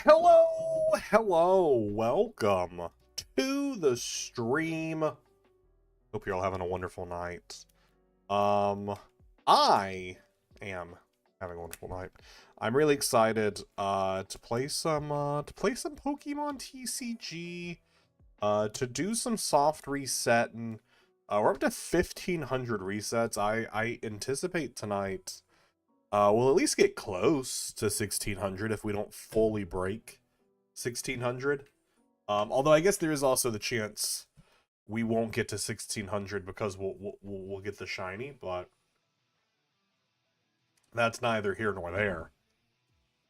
Hello, welcome to the stream. Hope you're all having a wonderful night. I am having a wonderful night. I'm really excited to play some Pokemon TCG, to do some soft resetting. We're up to 1,500 resets. I anticipate tonight we'll at least get close to 1,600 if we don't fully break 1,600. Although I guess there is also the chance we won't get to 1,600 because we'll get the shiny, but that's neither here nor there.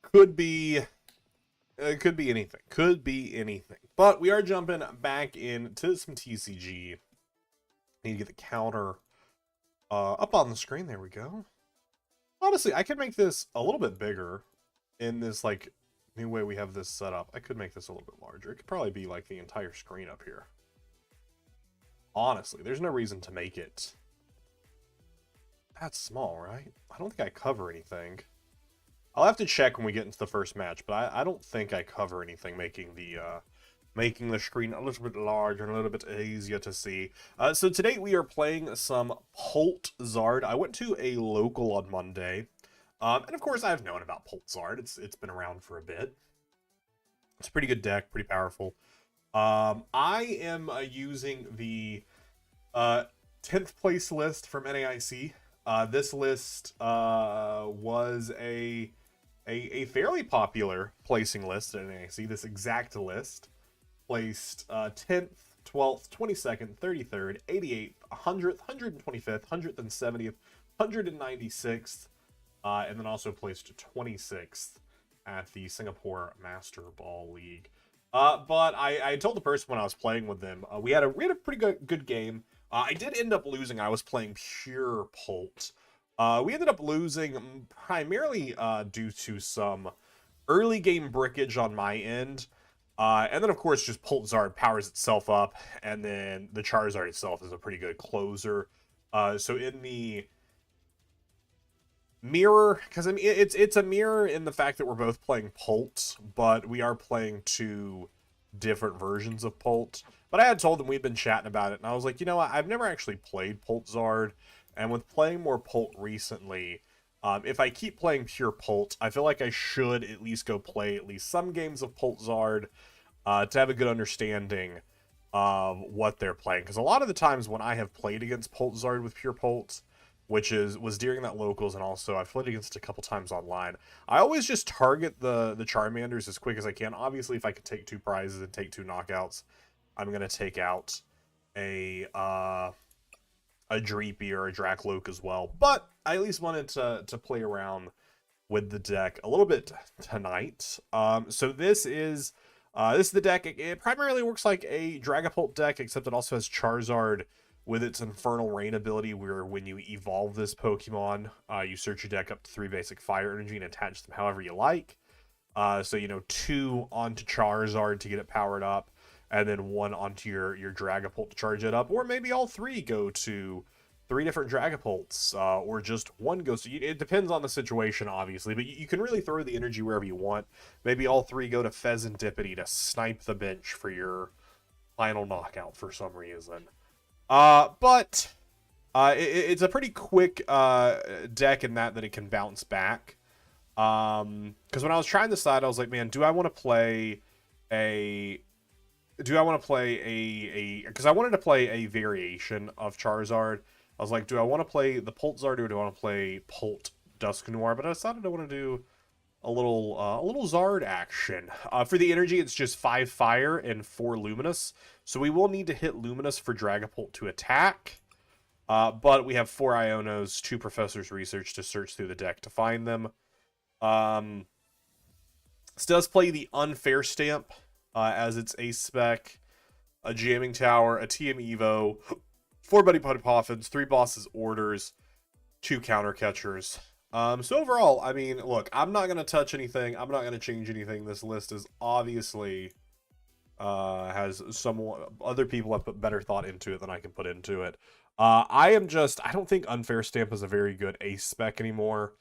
Could be anything. Could be anything. But we are jumping back into some TCG. Need to get the counter up on the screen. There we go. Honestly, I could make this a little bit bigger in this, like, new way we have this set up. I could make this a little bit larger. It could probably be, like, the entire screen up here. Honestly, there's no reason to make it that small, right? I don't think I cover anything. I'll have to check when we get into the first match, but I don't think I cover anything making the screen a little bit larger and a little bit easier to see. So today we are playing some Pult Zard. I went to a local on Monday. And of course I've known about Pult Zard. It's been around for a bit. It's a pretty good deck, pretty powerful. I am using the 10th place list from NAIC. This list was a fairly popular placing list at NAIC. This exact list placed 10th, 12th, 22nd, 33rd, 88th, 100th, 125th, 170th, 196th, and then also placed 26th at the Singapore Master Ball League. But I told the person when I was playing with them, we had a pretty good game. I did end up losing. I was playing pure Pult. We ended up losing primarily due to some early game brickage on my end. And then, of course, just Pult Zard powers itself up, and then the Charizard itself is a pretty good closer. So in the mirror, because I mean, it's a mirror in the fact that we're both playing Pult, but we are playing two different versions of Pult. But I had told them we'd been chatting about it, and I was like, you know what, I've never actually played Pult Zard, and with playing more Pult recently, if I keep playing pure Pult, I feel like I should at least go play at least some games of Pult Zard to have a good understanding of what they're playing. Because a lot of the times when I have played against Pult Zard with pure Pult, which was during that locals, and also I've played against it a couple times online, I always just target the Charmanders as quick as I can. Obviously, if I could take two prizes and take two knockouts, I'm going to take out a Dreepy or a Dracloak as well. But I at least wanted to play around with the deck a little bit tonight. So this is the deck. It primarily works like a Dragapult deck, except it also has Charizard with its Infernal Rain ability, where when you evolve this Pokemon, you search your deck up to 3 basic fire energy and attach them however you like. So, you know, 2 onto Charizard to get it powered up, and then 1 onto your Dragapult to charge it up, or maybe all 3 go to 3 different Dragapults, or just 1 goes to... It depends on the situation, obviously, but you can really throw the energy wherever you want. Maybe all 3 go to Pheasantipity to snipe the bench for your final knockout for some reason. But it's a pretty quick deck in that it can bounce back. Because when I was trying to decide, I was like, man, do I want to play a... Because I wanted to play a variation of Charizard. I was like, do I want to play the Pult Zard or do I want to play Pult Dusknoir? But I decided I want to do a little Zard action. For the energy, it's just 5 Fire and 4 Luminous. So we will need to hit Luminous for Dragapult to attack. But we have 4 Ionos, 2 Professor's Research to search through the deck to find them. This does play the Unfair Stamp as its Ace Spec, a Jamming Tower, a TM Evo, 4 Buddy Poffins, 3 Boss's Orders, 2 Counter Catchers. So overall, I mean, look, I'm not going to touch anything. I'm not going to change anything. This list is obviously has some other people have put better thought into it than I can put into it. I don't think Unfair Stamp is a very good ace spec anymore,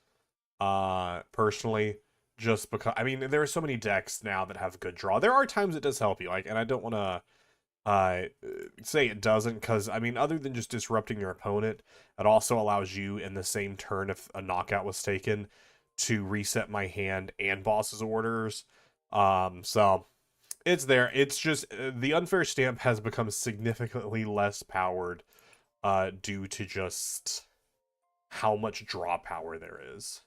personally. just because, I mean, there are so many decks now that have good draw. There are times it does help you, like, and I don't want to say it doesn't, because, I mean, other than just disrupting your opponent, it also allows you in the same turn, if a knockout was taken, to reset my hand and boss's orders. So it's there. It's just the unfair stamp has become significantly less powered due to just how much draw power there is.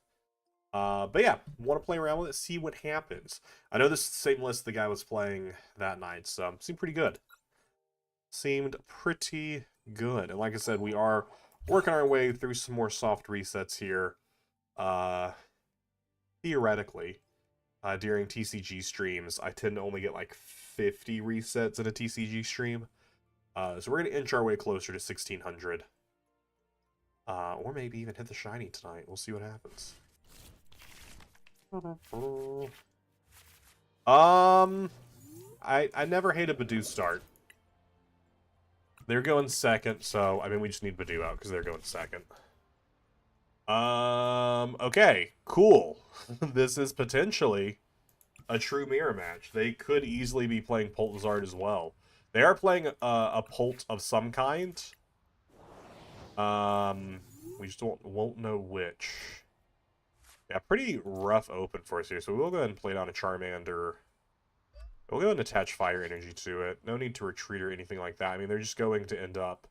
But yeah, want to play around with it, see what happens. I know this is the same list the guy was playing that night, so seemed pretty good. Seemed pretty good. And like I said, we are working our way through some more soft resets here. Theoretically, during TCG streams, I tend to only get like 50 resets in a TCG stream. So we're going to inch our way closer to 1600. Or maybe even hit the shiny tonight. We'll see what happens. I never hate a Badoo start. They're going second, so I mean we just need Badoo out because they're going second. Okay, cool. This is potentially a true mirror match. They could easily be playing Pult and Zard as well. They are playing a Pult of some kind. We just won't know which. Yeah, pretty rough open for us here. So we'll go ahead and play down a Charmander. We'll go ahead and attach Fire Energy to it. No need to retreat or anything like that. I mean, they're just going to end up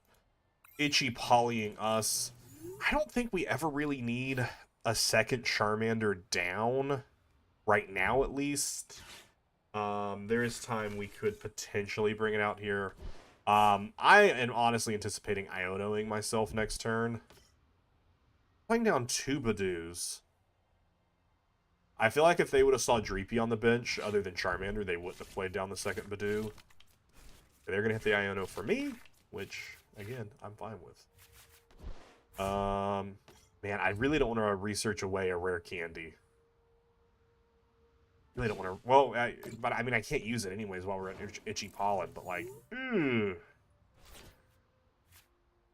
itchy polying us. I don't think we ever really need a second Charmander down. Right now, at least. There is time we could potentially bring it out here. I am honestly anticipating Ionoing myself next turn. Playing down 2 Badoos. I feel like if they would have saw Dreepy on the bench, other than Charmander, they wouldn't have played down the second Badoo. They're going to hit the Iono for me, which, again, I'm fine with. Man, I really don't want to research away a rare candy. Really don't want to. Well, but I mean, I can't use it anyways while we're at Itchy Pollen. But like,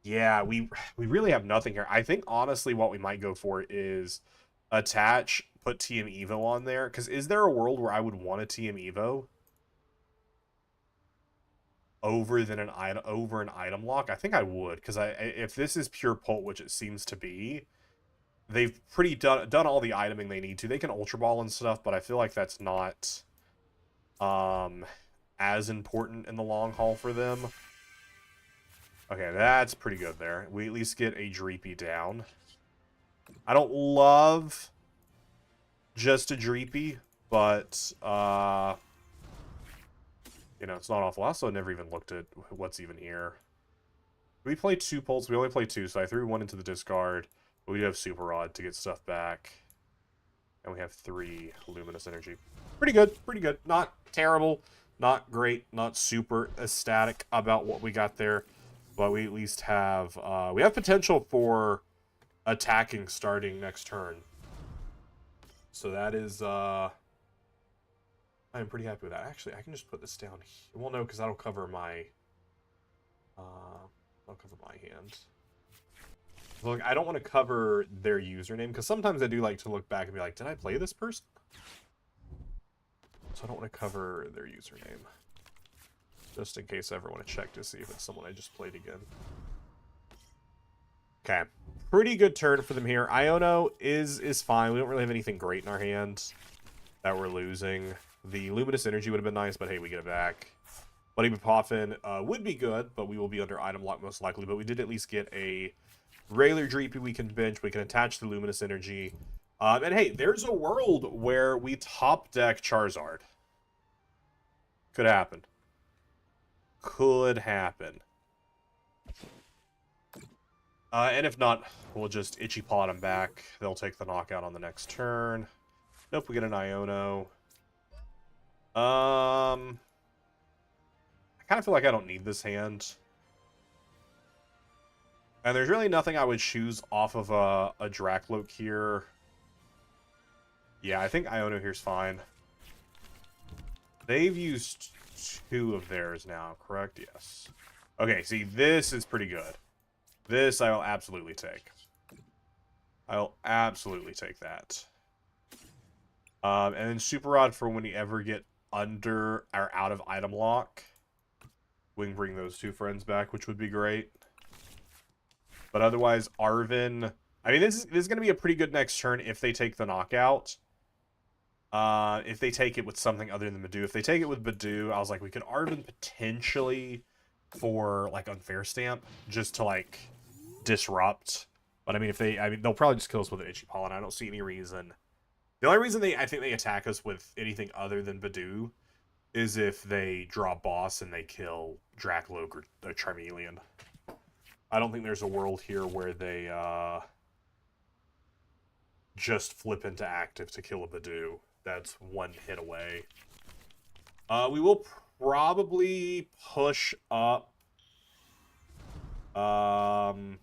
yeah, we really have nothing here. I think honestly, what we might go for is attach, put TM Evo on there. Because is there a world where I would want a TM Evo over an item lock? I think I would, because if this is pure Pult, which it seems to be, they've pretty done all the iteming they need to. They can Ultra Ball and stuff, but I feel like that's not as important in the long haul for them. Okay, that's pretty good there. We at least get a Dreepy down. I don't love just a Dreepy, but you know, it's not awful. I also never even looked at what's even here. We play 2 Pults. We only play 2, so I threw 1 into the discard. But we do have Super Rod to get stuff back. And we have 3 Luminous Energy. Pretty good. Pretty good. Not terrible. Not great. Not super ecstatic about what we got there. But we at least have... we have potential for attacking starting next turn. So that is... I'm pretty happy with that. Actually, I can just put this down here. Well, no, because that'll cover my... I'll cover my hand. Look, I don't want to cover their username, because sometimes I do like to look back and be like, did I play this person? So I don't want to cover their username. Just in case I ever want to check to see if it's someone I just played again. Okay. Pretty good turn for them here. Iono is fine. We don't really have anything great in our hands that we're losing. The Luminous Energy would have been nice, but hey, we get it back. Buddy Poffin would be good, but we will be under item lock most likely. But we did at least get a regular Dreepy we can bench. We can attach the Luminous Energy. And hey, there's a world where we top deck Charizard. Could happen. Could happen. And if not, we'll just Itchy Paw them back. They'll take the knockout on the next turn. Nope, we get an Iono. I kind of feel like I don't need this hand. And there's really nothing I would choose off of a Dracloak here. Yeah, I think Iono here's fine. They've used 2 of theirs now, correct? Yes. Okay, see, this is pretty good. This I will absolutely take. I'll absolutely take that. And then Super Rod for when you ever get under or out of item lock. We can bring those two friends back, which would be great. But otherwise, Arven... I mean, this is going to be a pretty good next turn if they take the knockout. If they take it with something other than Badoo. If they take it with Badoo, I was like, we could Arven potentially for, like, Unfair Stamp, just to, like, disrupt. But, I mean, they'll probably just kill us with an Itchy Pollen. I don't see any reason. The only reason I think they attack us with anything other than Badoo is if they draw Boss and they kill Dracloak or Charmeleon. I don't think there's a world here where they, just flip into active to kill a Badoo. That's one hit away. We will probably push up. Dang,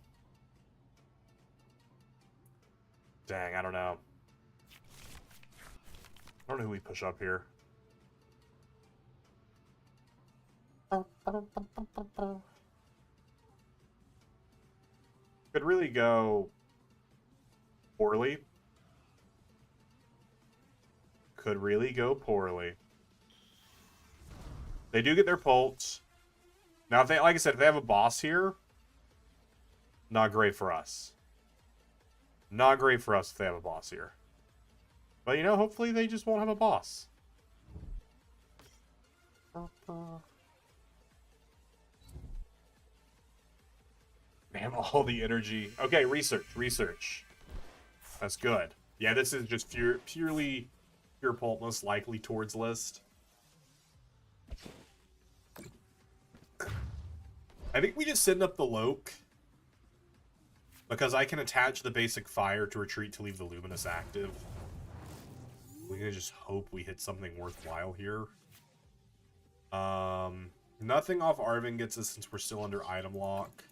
I don't know. I don't know who we push up here. Could really go poorly. Could really go poorly. They do get their Pult. Now, if they, like I said, if they have a boss here, not great for us. Not great for us if they have a boss here. But, you know, hopefully they just won't have a boss. Man, all the energy. Okay, research. That's good. Yeah, this is just purely pure Pult, most likely towards list. I think we just send up the Loke. Because I can attach the basic fire to retreat to leave the Luminous active. We can just hope we hit something worthwhile here. Nothing off Arven gets us since we're still under item lock.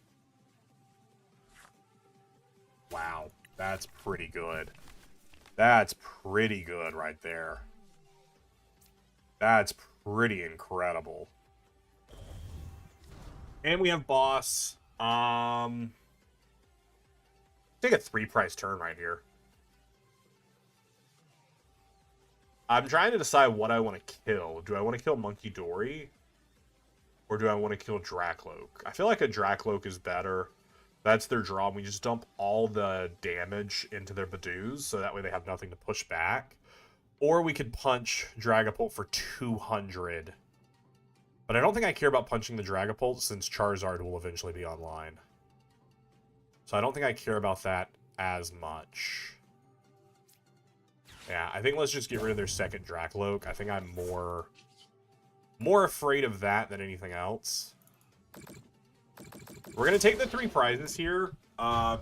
Wow, that's pretty good. That's pretty good right there. That's pretty incredible. And we have boss. Take a 3-price turn right here. I'm trying to decide what I want to kill. Do I want to kill Monkey Dory? Or do I want to kill Dracloak? I feel like a Dracloak is better. That's their draw. We just dump all the damage into their Badoos, so that way they have nothing to push back. Or we could punch Dragapult for 200. But I don't think I care about punching the Dragapult, since Charizard will eventually be online. So I don't think I care about that as much. Yeah, I think let's just get rid of their second Dracloak. I think I'm more afraid of that than anything else. We're going to take the 3 prizes here,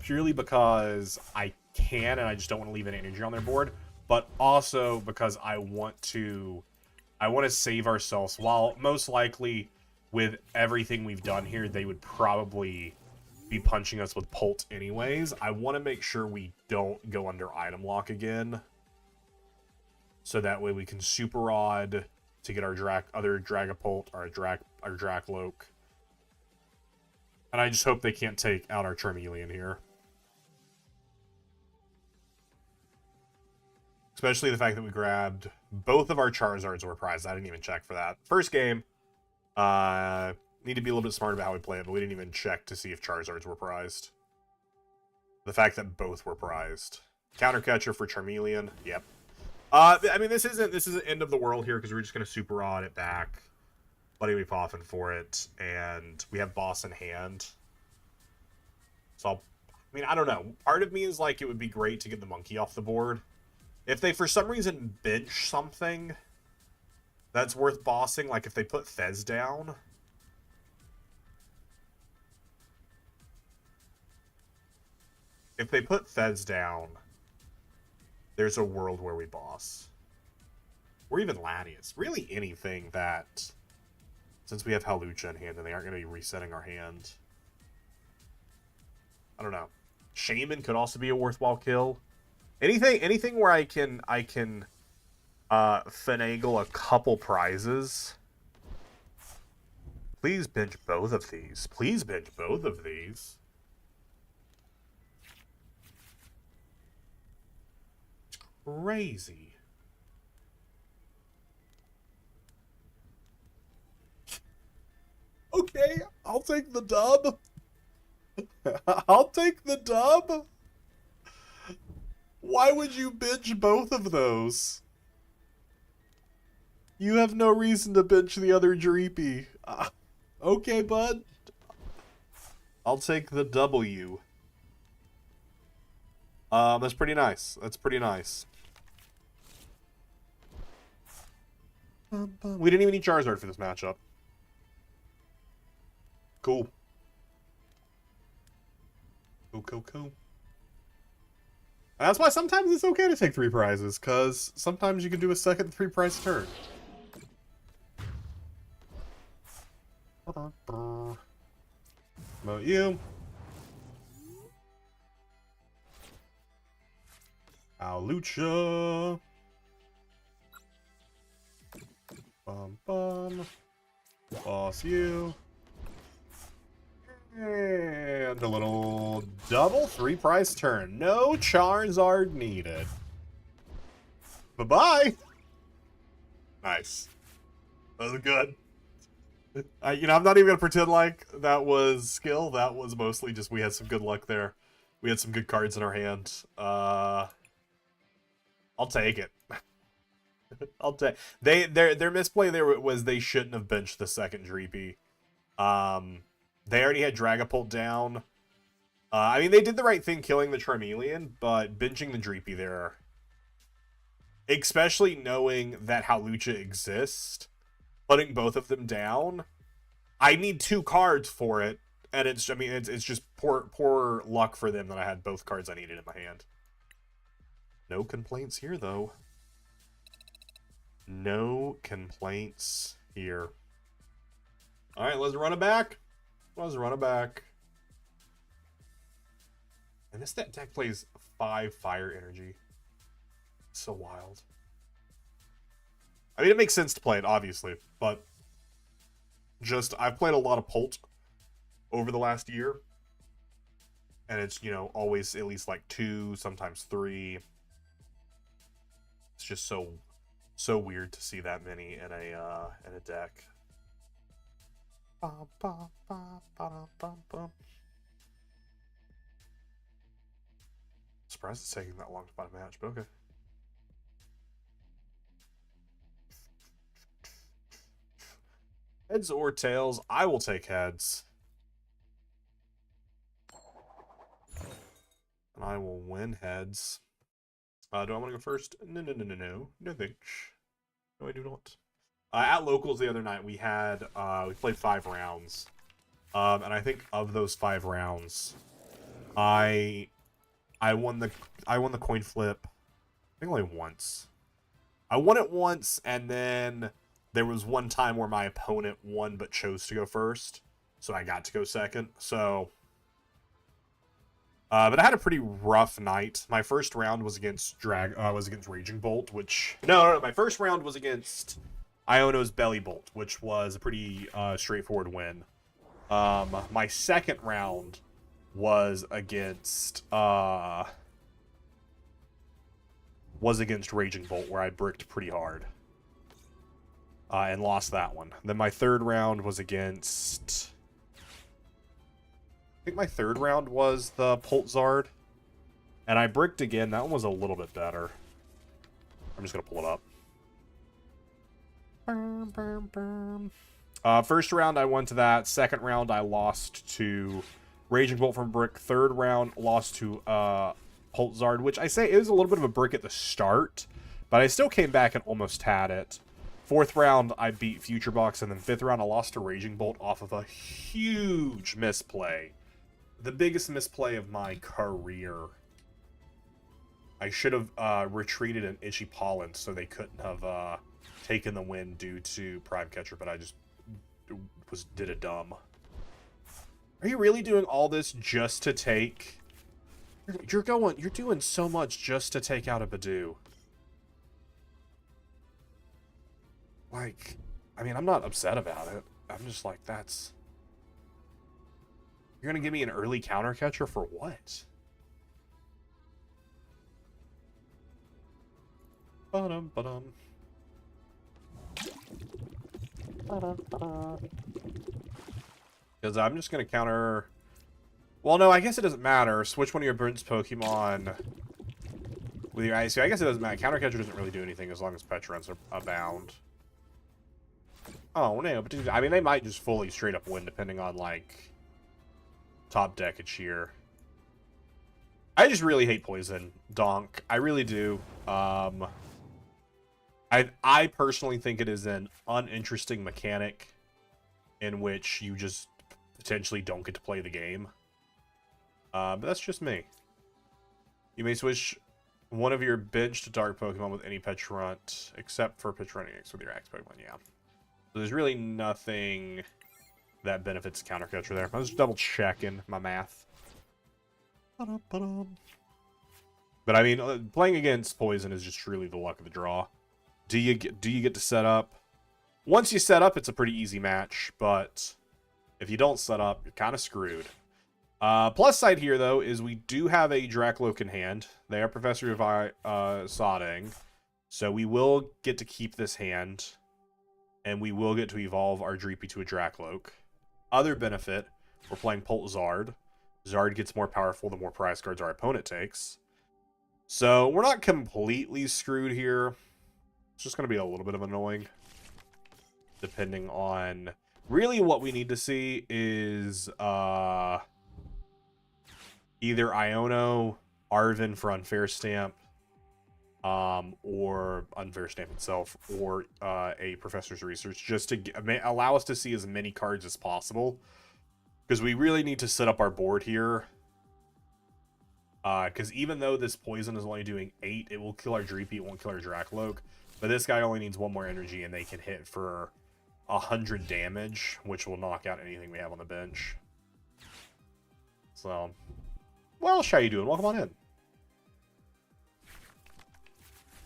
purely because I can, and I just don't want to leave any energy on their board, but also because I want to save ourselves. While most likely, with everything we've done here, they would probably be punching us with Pult anyways. I want to make sure we don't go under item lock again, so that way we can Super Rod to get our other Dragapult, or our Dracloak. And I just hope they can't take out our Charmeleon here. Especially the fact that we grabbed both of our Charizards were prized. I didn't even check for that. First game, need to be a little bit smart about how we play it, but we didn't even check to see if Charizards were prized. The fact that both were prized. Counter Catcher for Charmeleon. Yep. I mean, this isn't end of the world here, because we're just going to Super Rod it back. Buddy we popping for it, and we have boss in hand. So, I mean, I don't know. Part of me is like, it would be great to get the monkey off the board. If they, for some reason, bench something that's worth bossing, like if they put Fez down. If they put Fez down, there's a world where we boss. Or even Latias. Really anything that... Since we have Hawlucha in hand, and they aren't going to be resetting our hand. I don't know. Shaman could also be a worthwhile kill. Anything where I can finagle a couple prizes. Please bench both of these. Please bench both of these. It's crazy. take the dub. I'll take the dub. Why would you binge both of those? You have no reason to binge the other Dreepy. Okay, bud. I'll take the W. That's pretty nice. That's pretty nice. We didn't even need Charizard for this matchup. Cool. Cool. And that's why sometimes it's okay to take 3 prizes, because sometimes you can do a second 3 prize turn. About you. Lucha. Bum. Boss you. And a little double 3 prize turn. No Charizard needed. Bye-bye. Nice. That was good. I'm not even going to pretend like that was skill. That was mostly just we had some good luck there. We had some good cards in our hand. I'll take it. I'll take their misplay there was they shouldn't have benched the second Dreepy. They already had Dragapult down. I mean, they did the right thing killing the Charmeleon, but benching the Dreepy there, especially knowing that Hawlucha exists, putting both of them down, I need 2 cards for it, and it's just poor luck for them that I had both cards I needed in my hand. No complaints here, though. No complaints here. All right, let's run it back. Let's run it back. And this deck plays 5 fire energy. It's so wild. I mean, it makes sense to play it, obviously, but just I've played a lot of Pult over the last year, and it's always at least like 2, sometimes 3. It's just so weird to see that many in a deck. Surprised it's taking that long to find a match, but okay. Heads or tails? I will take heads. And I will win heads. Do I want to go first? No. No thanks. No, I do not. At locals the other night, we had we played 5 rounds, and I think of those 5 rounds, I won the coin flip. I think only once. I won it once, and then there was one time where my opponent won but chose to go first, so I got to go second. So, but I had a pretty rough night. My first round was against Raging Bolt, which no, my first round was against Iono's Belly Bolt, which was a pretty straightforward win. My second round was against Raging Bolt, where I bricked pretty hard and lost that one. Then my third round was against, I think my third round was the Pult Zard, and I bricked again. That one was a little bit better. I'm just gonna pull it up. First round I won to that. Second round I lost to Raging Bolt from brick. Third round lost to Pult Zard, which I say it was a little bit of a brick at the start, but I still came back and almost had it. Fourth round I beat Future Box, and then fifth round I lost to Raging Bolt off of a huge misplay. The biggest misplay of my career. I should have retreated an Itchy Pollen so they couldn't have taken the win due to Prime Catcher, but I just did a dumb. Are you really doing all this just to take? You're doing so much just to take out a Badoo. Like, I mean, I'm not upset about it. I'm just like, that's... You're gonna give me an early counter catcher for what? Ba-dum. Because I'm just going to counter... Well, no, I guess it doesn't matter. Switch one of your Burns Pokemon with your Ice. I guess it doesn't matter. Counter Catcher doesn't really do anything as long as Petrons are abound. Oh, no. But I mean, they might just fully straight up win depending on, like, top deck and cheer. I just really hate Poison Donk. I really do. I personally think it is an uninteresting mechanic in which you just potentially don't get to play the game. But that's just me. You may switch one of your bench to dark Pokemon with any Petrunt, except for Petrunt X with your Axe Pokemon, yeah. So there's really nothing that benefits Counter Catcher there. I was just double checking my math. But I mean, playing against Poison is just truly the luck of the draw. Do you get to set up? Once you set up, it's a pretty easy match, but if you don't set up, you're kind of screwed. Plus side here, though, is we do have a Dracloak in hand. They are Professor Sodding, so we will get to keep this hand, and we will get to evolve our Dreepy to a Dracloak. Other benefit, we're playing Pult Zard. Zard gets more powerful the more prize cards our opponent takes. So we're not completely screwed here. It's just going to be a little bit of annoying. Depending on... Really what we need to see is either Iono, Arven for Unfair Stamp, or Unfair Stamp itself, or a Professor's Research, just to allow us to see as many cards as possible. Because we really need to set up our board here. Because even though this Poison is only doing 8, it will kill our Dreepy, it won't kill our Dracloak. But this guy only needs 1 more energy, and they can hit for 100 damage, which will knock out anything we have on the bench. So, well, how you doing? Welcome on in.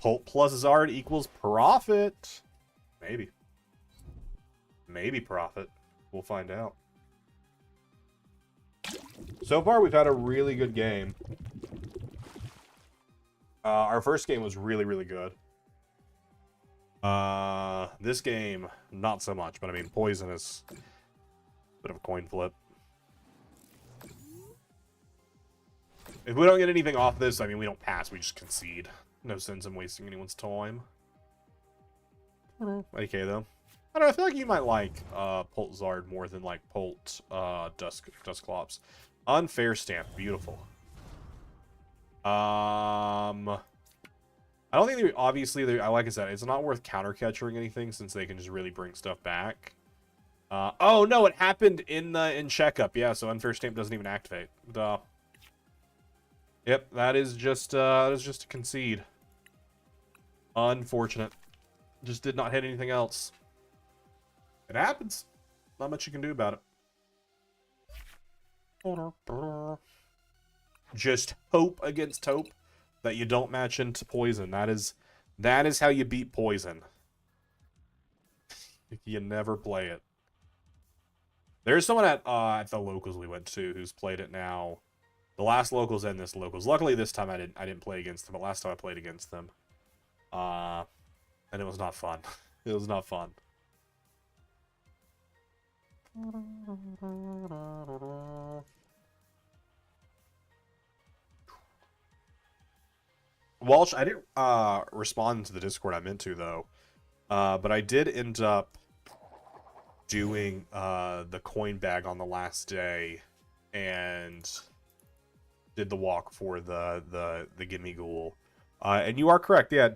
Pult plus Zard equals profit. Maybe. Maybe profit. We'll find out. So far, we've had a really good game. Our first game was really, really good. This game, not so much, but I mean, Poison is a bit of a coin flip. If we don't get anything off this, I mean, we don't pass, we just concede. No sense in wasting anyone's time. Okay, though. I don't know, I feel like you might like Pult Zard more than like Pult Dusclops. Unfair Stamp, beautiful. I don't think they obviously like I said, it's not worth counter catching anything since they can just really bring stuff back. Oh no, it happened in checkup, yeah, so Unfair Stamp doesn't even activate. Duh. Yep, that is just a concede. Unfortunate. Just did not hit anything else. It happens. Not much you can do about it. Just hope against hope that you don't match into Poison. That is how you beat Poison. You never play it. There's someone at the locals we went to who's played it now. The last locals and this locals. Luckily this time I didn't play against them, but last time I played against them. And it was not fun. It was not fun. Walsh, I didn't respond to the Discord I'm into, though. But I did end up doing the coin bag on the last day and did the walk for the Gimme Ghoul. And you are correct, yeah,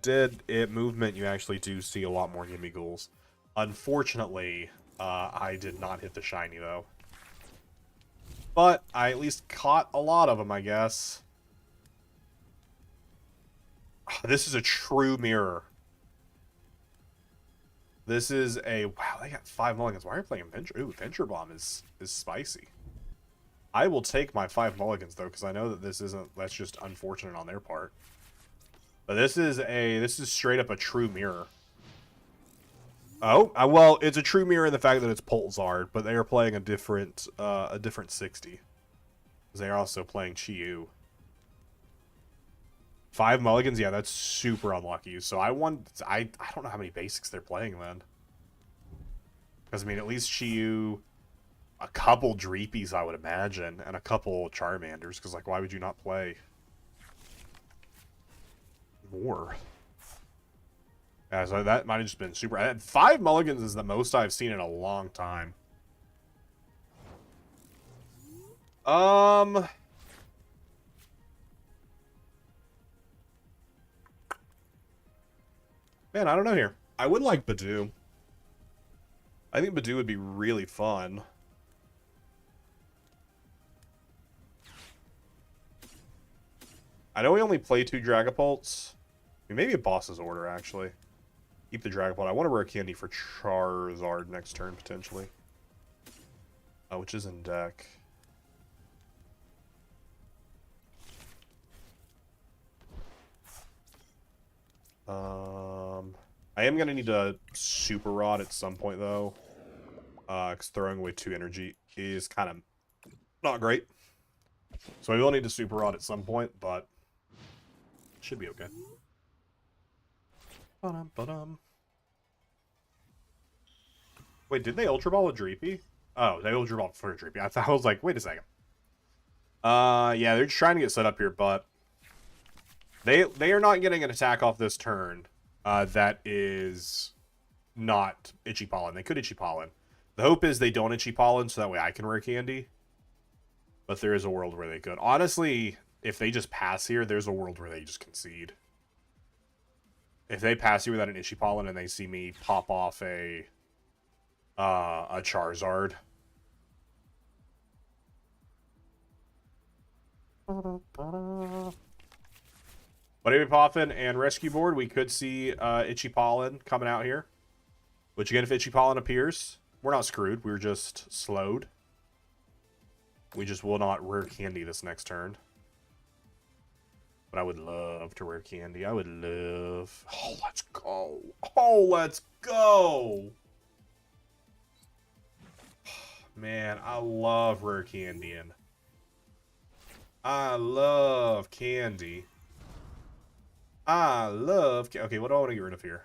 it movement, you actually do see a lot more Gimme Ghouls. Unfortunately, I did not hit the shiny, though. But I at least caught a lot of them, I guess. This is a true mirror. This is a... Wow, they got 5 mulligans. Why are you playing Venture? Ooh, Venture Bomb is spicy. I will take my 5 mulligans, though, because I know that that's just unfortunate on their part. But this is straight up a true mirror. Oh, well, it's a true mirror in the fact that it's Pult Zard, but they are playing a different 60. They are also playing Chi-Yu. 5 mulligans, yeah, that's super unlucky. So I don't know how many basics they're playing then. Because I mean, at least Chi-Yu. a couple Dreepies, I would imagine, and a couple Charmanders, because, like, why would you not play more? Yeah, so that might have just been super... 5 mulligans is the most I've seen in a long time. Man, I don't know here. I would like Badoo. I think Badoo would be really fun. I know we only play 2 Dragapults. I mean, maybe a boss's order, actually. Keep the Dragapult. I want a rare candy for Charizard next turn, potentially. Which is in deck. I am going to need a Super Rod at some point, though. Because throwing away 2 energy is kind of not great. So I will need a Super Rod at some point, but should be okay. Wait, did they Ultra Ball a Dreepy? Oh, they Ultra Ball for a Dreepy. I was like, wait a second. Yeah, they're just trying to get set up here, but they are not getting an attack off this turn that is not Itchy Pollen. They could Itchy Pollen. The hope is they don't Itchy Pollen, so that way I can Rare Candy. But there is a world where they could. Honestly, if they just pass here, there's a world where they just concede. If they pass here without an Itchy Pollen and they see me pop off a Charizard. But if we pop in and Rescue Board, we could see Itchy Pollen coming out here. Which again, if Itchy Pollen appears, we're not screwed. We're just slowed. We just will not Rare Candy this next turn. But I would love to Rare Candy. I would love... Oh, let's go. Oh, let's go. Man, I love Rare Candy. And I love candy. I love... Okay, what do I want to get rid of here?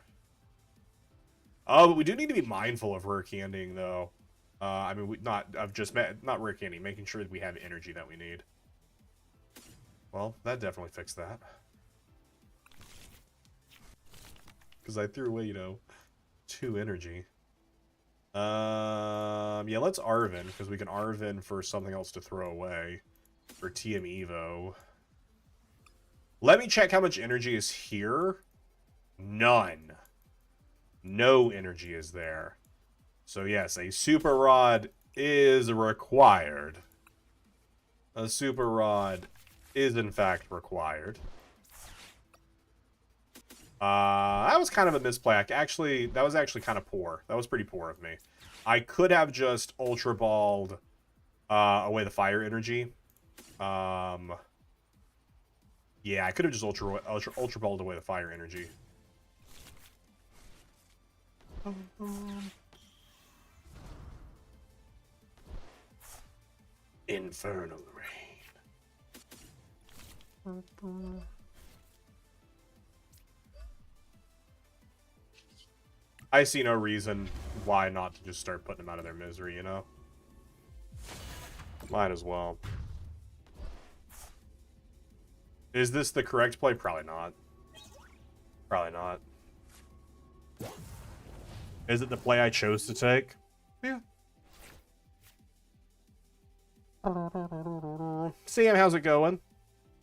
Oh, but we do need to be mindful of Rare Candying, though. I mean, not Rare Candy, making sure that we have energy that we need. Well, that definitely fixed that. Because I threw away, 2 energy. Yeah, let's Arven, because we can Arven for something else to throw away. For TM Evo. Let me check how much energy is here. None. No energy is there. So yes, a Super Rod is required. A Super Rod is in fact required. That was kind of a misplay. That was actually kind of poor. That was pretty poor of me. I could have just Ultra Balled away the fire energy. Yeah, I could have just Ultra Balled away the fire energy. Infernal Rain. I see no reason why not to just start putting them out of their misery, Might as well. Is this the correct play? Probably not. Probably not. Is it the play I chose to take? Yeah. Sam, how's it going?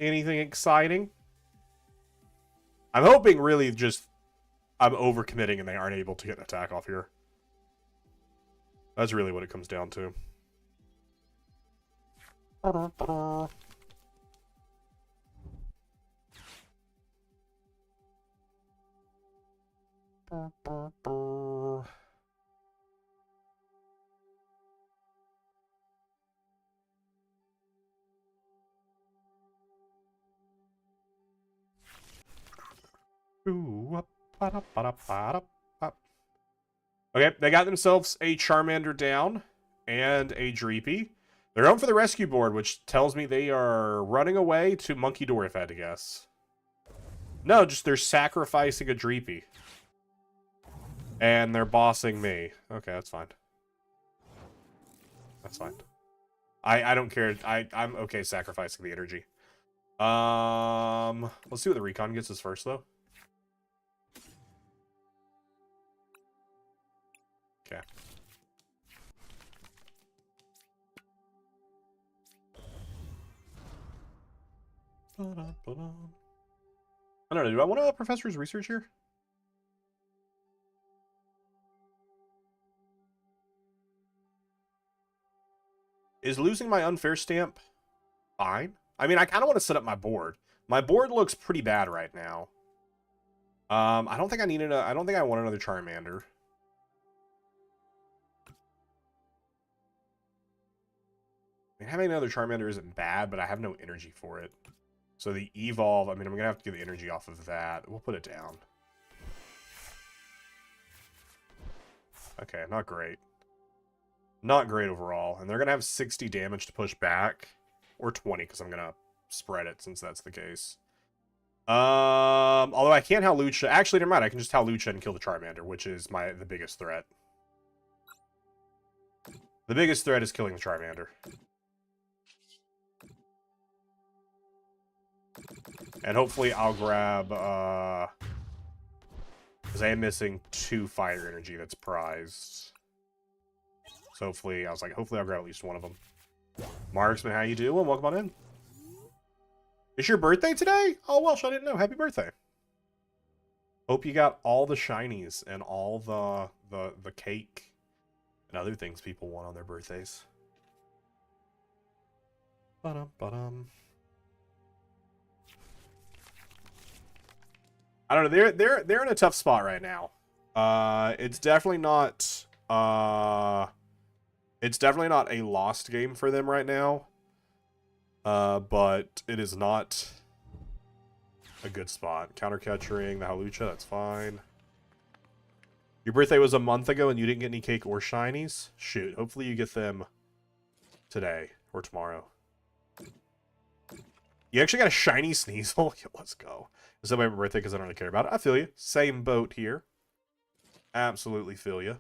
Anything exciting? I'm hoping really just I'm overcommitting and they aren't able to get an attack off here. That's really what it comes down to. Okay, they got themselves a Charmander down and a Dreepy. They're going for the rescue board, which tells me they are running away to Monkey Door, if I had to guess. No, just they're sacrificing a Dreepy. And they're bossing me. Okay, that's fine. That's fine. I don't care. I'm okay sacrificing the energy. Let's see what the recon gets us first, though. Okay. I don't know. Do I want a professor's research here? Is losing my unfair stamp fine? I mean, I kind of want to set up my board. My board looks pretty bad right now. I don't think I need I don't think I want another Charmander. I mean, having another Charmander isn't bad, but I have no energy for it. So the evolve, I mean, I'm gonna have to get the energy off of that. We'll put it down. Okay, not great. Not great overall. And they're gonna have 60 damage to push back. Or 20, because I'm gonna spread it since that's the case. Although I can't Hawlucha. Actually, never mind. I can just Hawlucha and kill the Charmander, which is the biggest threat. The biggest threat is killing the Charmander. And hopefully I'll grab, because I am missing 2 fire energy that's prized. So hopefully, hopefully I'll grab at least one of them. Marksman, how you doing? Welcome on in. Is your birthday today? Oh, Welsh, I didn't know. Happy birthday. Hope you got all the shinies and all the cake and other things people want on their birthdays. Ba-dum. I don't know. They're in a tough spot right now. It's definitely not a lost game for them right now. But it is not a good spot. Counter-catching the Hawlucha, that's fine. Your birthday was a month ago and you didn't get any cake or shinies? Shoot, hopefully you get them today or tomorrow. You actually got a shiny Sneasel? Let's go. Is that my birthday because I don't really care about it? I feel you. Same boat here. Absolutely feel you.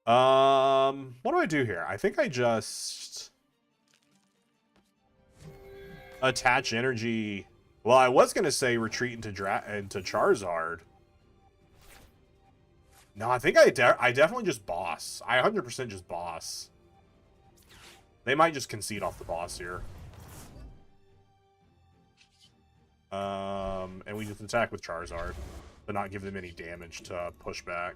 What do I do here? I think I just attach energy. Well, I was gonna say retreat into Charizard. No, I think I definitely just boss. I 100% just boss. They might just concede off the boss here. And we just attack with Charizard, but not give them any damage to push back.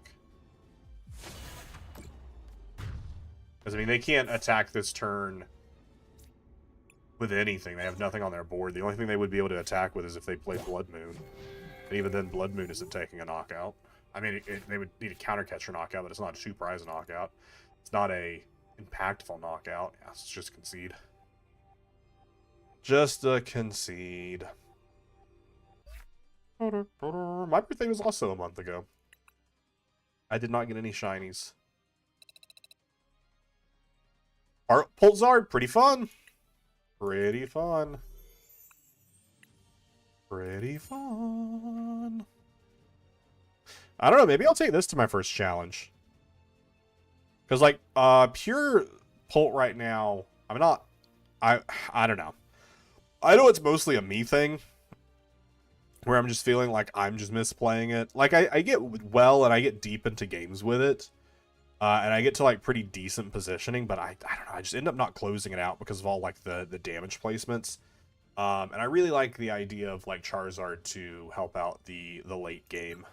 Because, I mean, they can't attack this turn with anything. They have nothing on their board. The only thing they would be able to attack with is if they play Blood Moon. And even then, Blood Moon isn't taking a knockout. I mean, they would need a counter-catcher knockout, but it's not a 2-prize knockout. It's not a impactful knockout. Yeah, it's just concede. Just a concede. My birthday was also a month ago. I did not get any shinies. Pult Zard, pretty fun. Pretty fun. Pretty fun. I don't know, maybe I'll take this to my first challenge. Because, like, pure Pult right now, I'm not... I don't know. I know it's mostly a me thing. Where I'm just feeling like I'm just misplaying it. Like, I get well and I get deep into games with it. And I get to, like, pretty decent positioning, but I don't know, I just end up not closing it out because of all, like, the damage placements. And I really like the idea of, like, Charizard to help out the late game.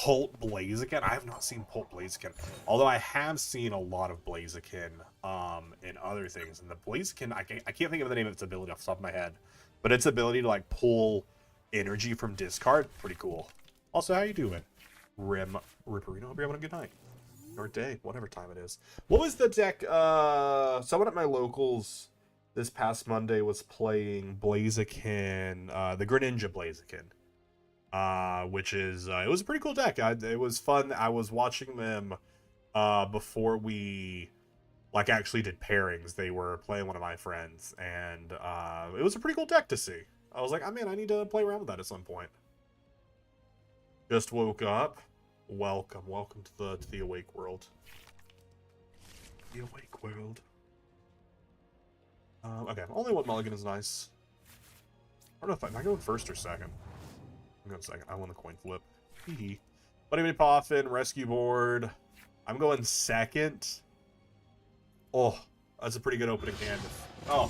Pult Blaziken? I have not seen Pult Blaziken. Although I have seen a lot of Blaziken in other things. And the Blaziken, I can't think of the name of its ability off the top of my head. But its ability to, like, pull energy from discard, pretty cool. Also, how you doing? Ripperino, hope you're having a good night. Or day, whatever time it is. What was the deck? Someone at my locals this past Monday was playing Blaziken, the Greninja Blaziken. Which is, it was a pretty cool deck. It was fun. I was watching them before we, like, actually did pairings. They were playing one of my friends, and it was a pretty cool deck to see. I was like, oh man, I need to play around with that at some point. Just woke up. Welcome to the awake world. The awake world. Okay, only one mulligan is nice. I don't know if am I going first or second? I'm going second. I won the coin flip. Hee. Buddy Poffin, rescue board. I'm going second. Oh, that's a pretty good opening hand. Oh,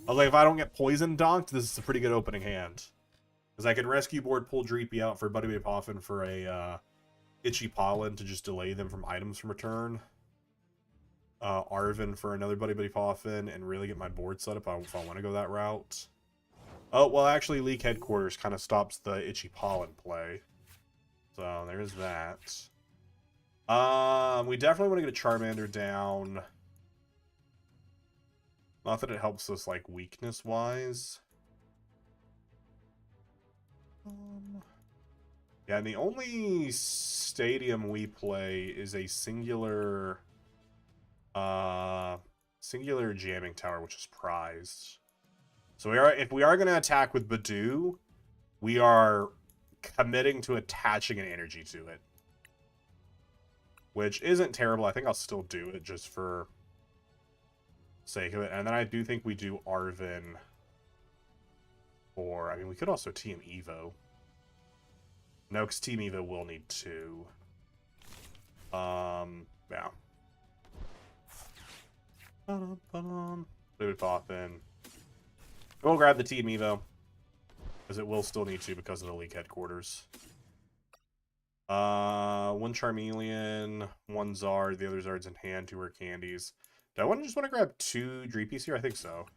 I was like, if I don't get poison donked, this is a pretty good opening hand. Because I can rescue board, pull Dreepy out for Buddy Poffin for a Itchy Pollen to just delay them from items from return. Arvin for another Buddy Poffin and really get my board set up if I want to go that route. Oh, well, actually, Leak Headquarters kind of stops the Itchy Pollen play. So, there's that. We definitely want to get a Charmander down. Not that it helps us, like, weakness-wise. Yeah, and the only stadium we play is a singular jamming tower, which is prized. So if we are going to attack with Badoo, we are committing to attaching an energy to it. Which isn't terrible. I think I'll still do it just for sake of it. And then I do think we do Arvin. Or, I mean, we could also Team Evo. No, because Team Evo will need 2. Yeah. They would pop in. We'll grab the Team Evo. Because it will still need 2 because of the League Headquarters. 1 Charmeleon, 1 Zard, the other Zard's in hand, 2 rare candies. Do I just want to grab 2 Dreepies here? I think so.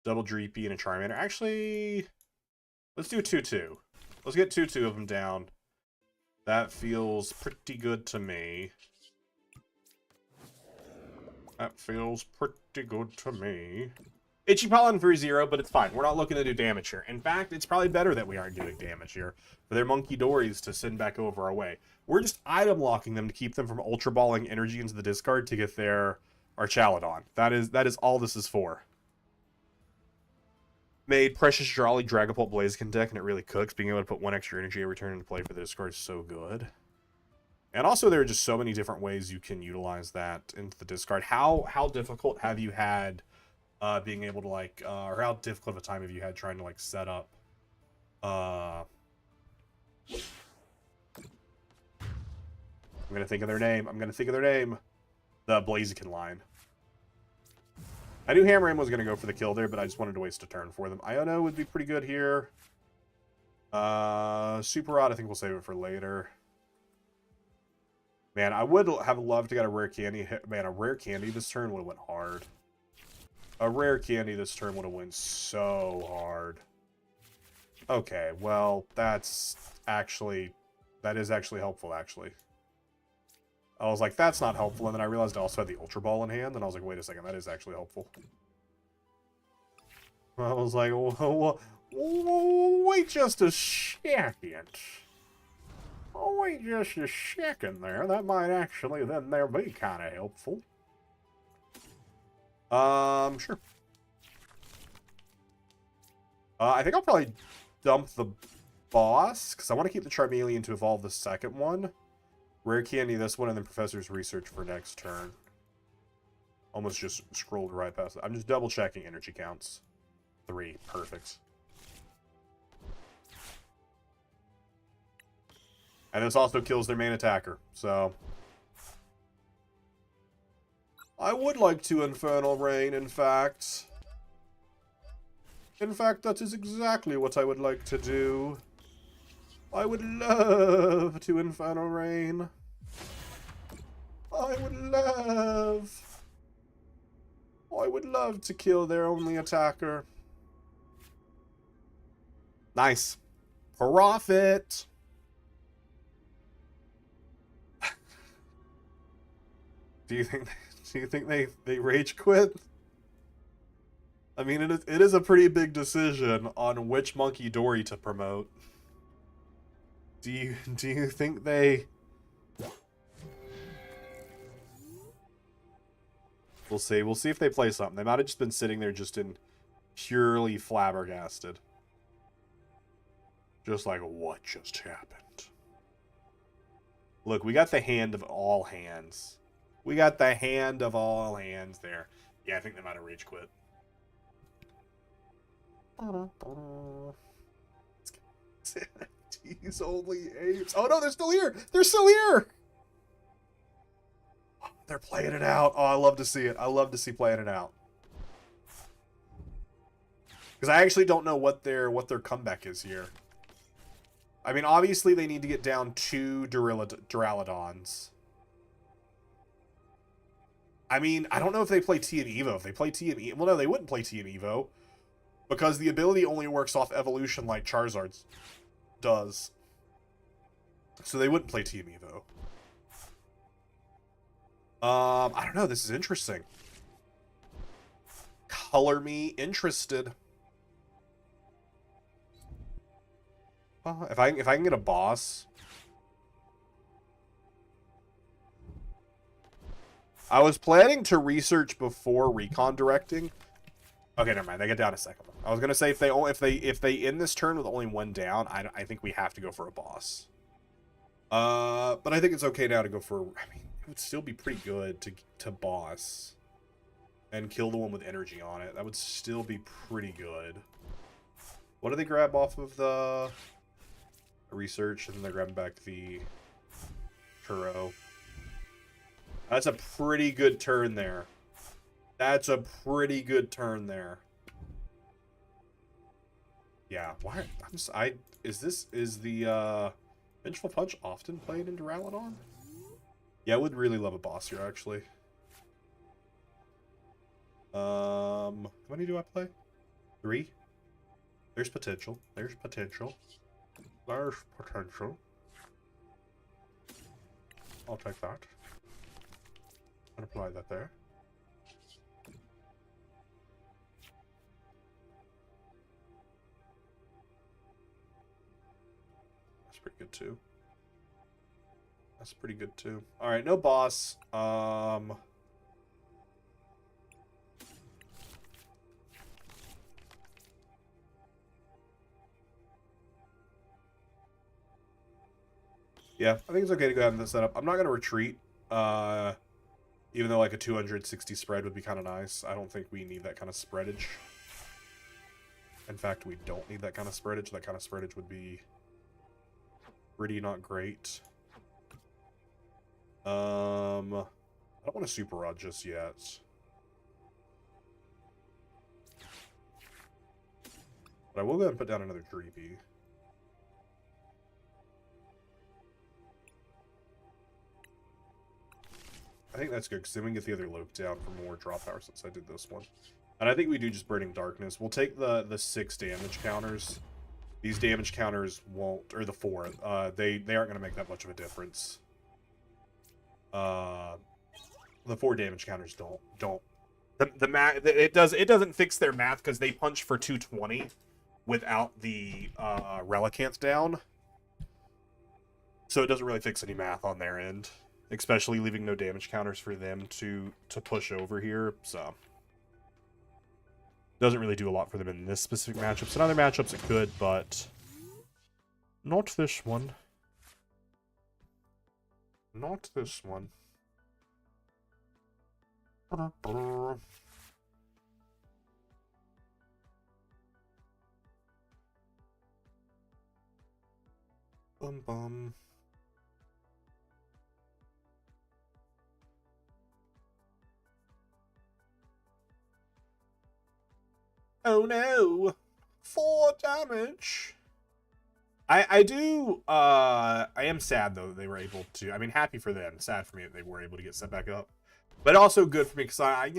Double Dreepy and a Charmander. Actually, let's do 2-2. Let's get 2-2 of them down. That feels pretty good to me. That feels pretty good to me. Itchy Pollen for 0, but it's fine. We're not looking to do damage here. In fact, it's probably better that we aren't doing damage here for their Monkey Dories to send back over our way. We're just item locking them to keep them from Ultra Balling energy into the discard to get their Archaludon. That is all this is for. Made Precious Jolly Dragapult Blaziken deck, and it really cooks. Being able to put 1 extra energy every turn into play for the discard is so good. And also, there are just so many different ways you can utilize that into the discard. How difficult have you had being able to, like, or how difficult of a time have you had trying to, like, set up, I'm gonna think of their name. The Blaziken line. I knew Hammerham was gonna go for the kill there, but I just wanted to waste a turn for them. Iono would be pretty good here. Super Rod, I think we'll save it for later. Man, I would have loved to get a rare candy. Man, a rare candy this turn would have went hard. A rare candy this turn would have went so hard. Okay, well, that is actually helpful, actually. I was like, that's not helpful, and then I realized I also had the Ultra Ball in hand, and I was like, wait a second, that is actually helpful. I was like, wait just a second. Oh, wait just a second there. That might actually then there be kind of helpful. Sure. I think I'll probably dump the boss, because I want to keep the Charmeleon to evolve the second one. Rare candy this one, and then Professor's Research for next turn. Almost just scrolled right past it. I'm just double checking energy counts. 3. Perfect. And this also kills their main attacker, so I would like to Infernal Rain, in fact. In fact, that is exactly what I would like to do. I would love to Infernal Rain. I would love to kill their only attacker. Nice. Profit. Do you think they rage quit? I mean, it is a pretty big decision on which Monkey Dory to promote. Do you think they? We'll see. We'll see if they play something. They might have just been sitting there just in purely flabbergasted. Just like, what just happened? Look, we got the hand of all hands. We got the hand of all hands there. Yeah, I think they might have rage quit. He's only apes. Oh no, they're still here. They're still here. They're playing it out. Oh, I love to see it. I love to see playing it out. Because I actually don't know what their comeback is here. I mean, obviously they need to get down 2 Duraludons. I mean, I don't know if they play T and Evo. If they play T and Evo... Well, no, they wouldn't play T and Evo. Because the ability only works off evolution like Charizard's does. So they wouldn't play T and Evo. I don't know. This is interesting. Color me interested. If I can get a boss... I was planning to research before recon directing. Okay, never mind. They get down a second. I was gonna say if they end this turn with only 1 down, I think we have to go for a boss. But I think it's okay now to go for. I mean, it would still be pretty good to boss and kill the one with energy on it. That would still be pretty good. What do they grab off of the research, and then they're grabbing back the Churro? That's a pretty good turn there. That's a pretty good turn there. Yeah, why? Is the Vengeful Punch often played in Duraludon? Yeah, I would really love a boss here actually. How many do I play? 3? There's potential. There's potential. There's potential. I'll take that. And apply that there. That's pretty good too. That's pretty good too. All right, no boss. Yeah, I think it's okay to go ahead and set up. I'm not going to retreat. Even though like a 260 spread would be kind of nice. I don't think we need that kind of spreadage. In fact, we don't need that kind of spreadage. That kind of spreadage would be pretty not great. I don't want a super rod just yet. But I will go ahead and put down another Dreepy. I think that's good, because then we can get the other Lope down for more drop power since I did this one. And I think we do just Burning Darkness. We'll take the 6 damage counters. These damage counters won't, or the 4. They aren't going to make that much of a difference. The 4 damage counters don't. The math it doesn't fix their math because they punch for 220 without the Relicanth down. So it doesn't really fix any math on their end. Especially leaving no damage counters for them to push over here, so doesn't really do a lot for them in this specific matchup. So in other matchups it could, but not this one. Not this one. Bum bum. Oh no! 4 damage! I am sad though that they were able to. I mean, happy for them. Sad for me that they were able to get set back up. But also good for me because I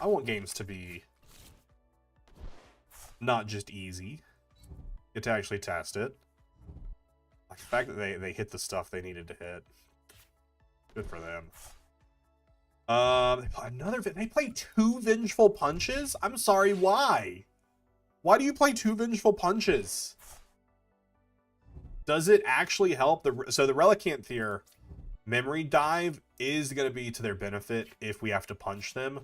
want games to be not just easy. Get to actually test it. Like the fact that they hit the stuff they needed to hit. Good for them. They play 2 Vengeful Punches? I'm sorry, why? Why do you play 2 Vengeful Punches? Does it actually help? So the Relicanth here, Memory Dive is going to be to their benefit if we have to punch them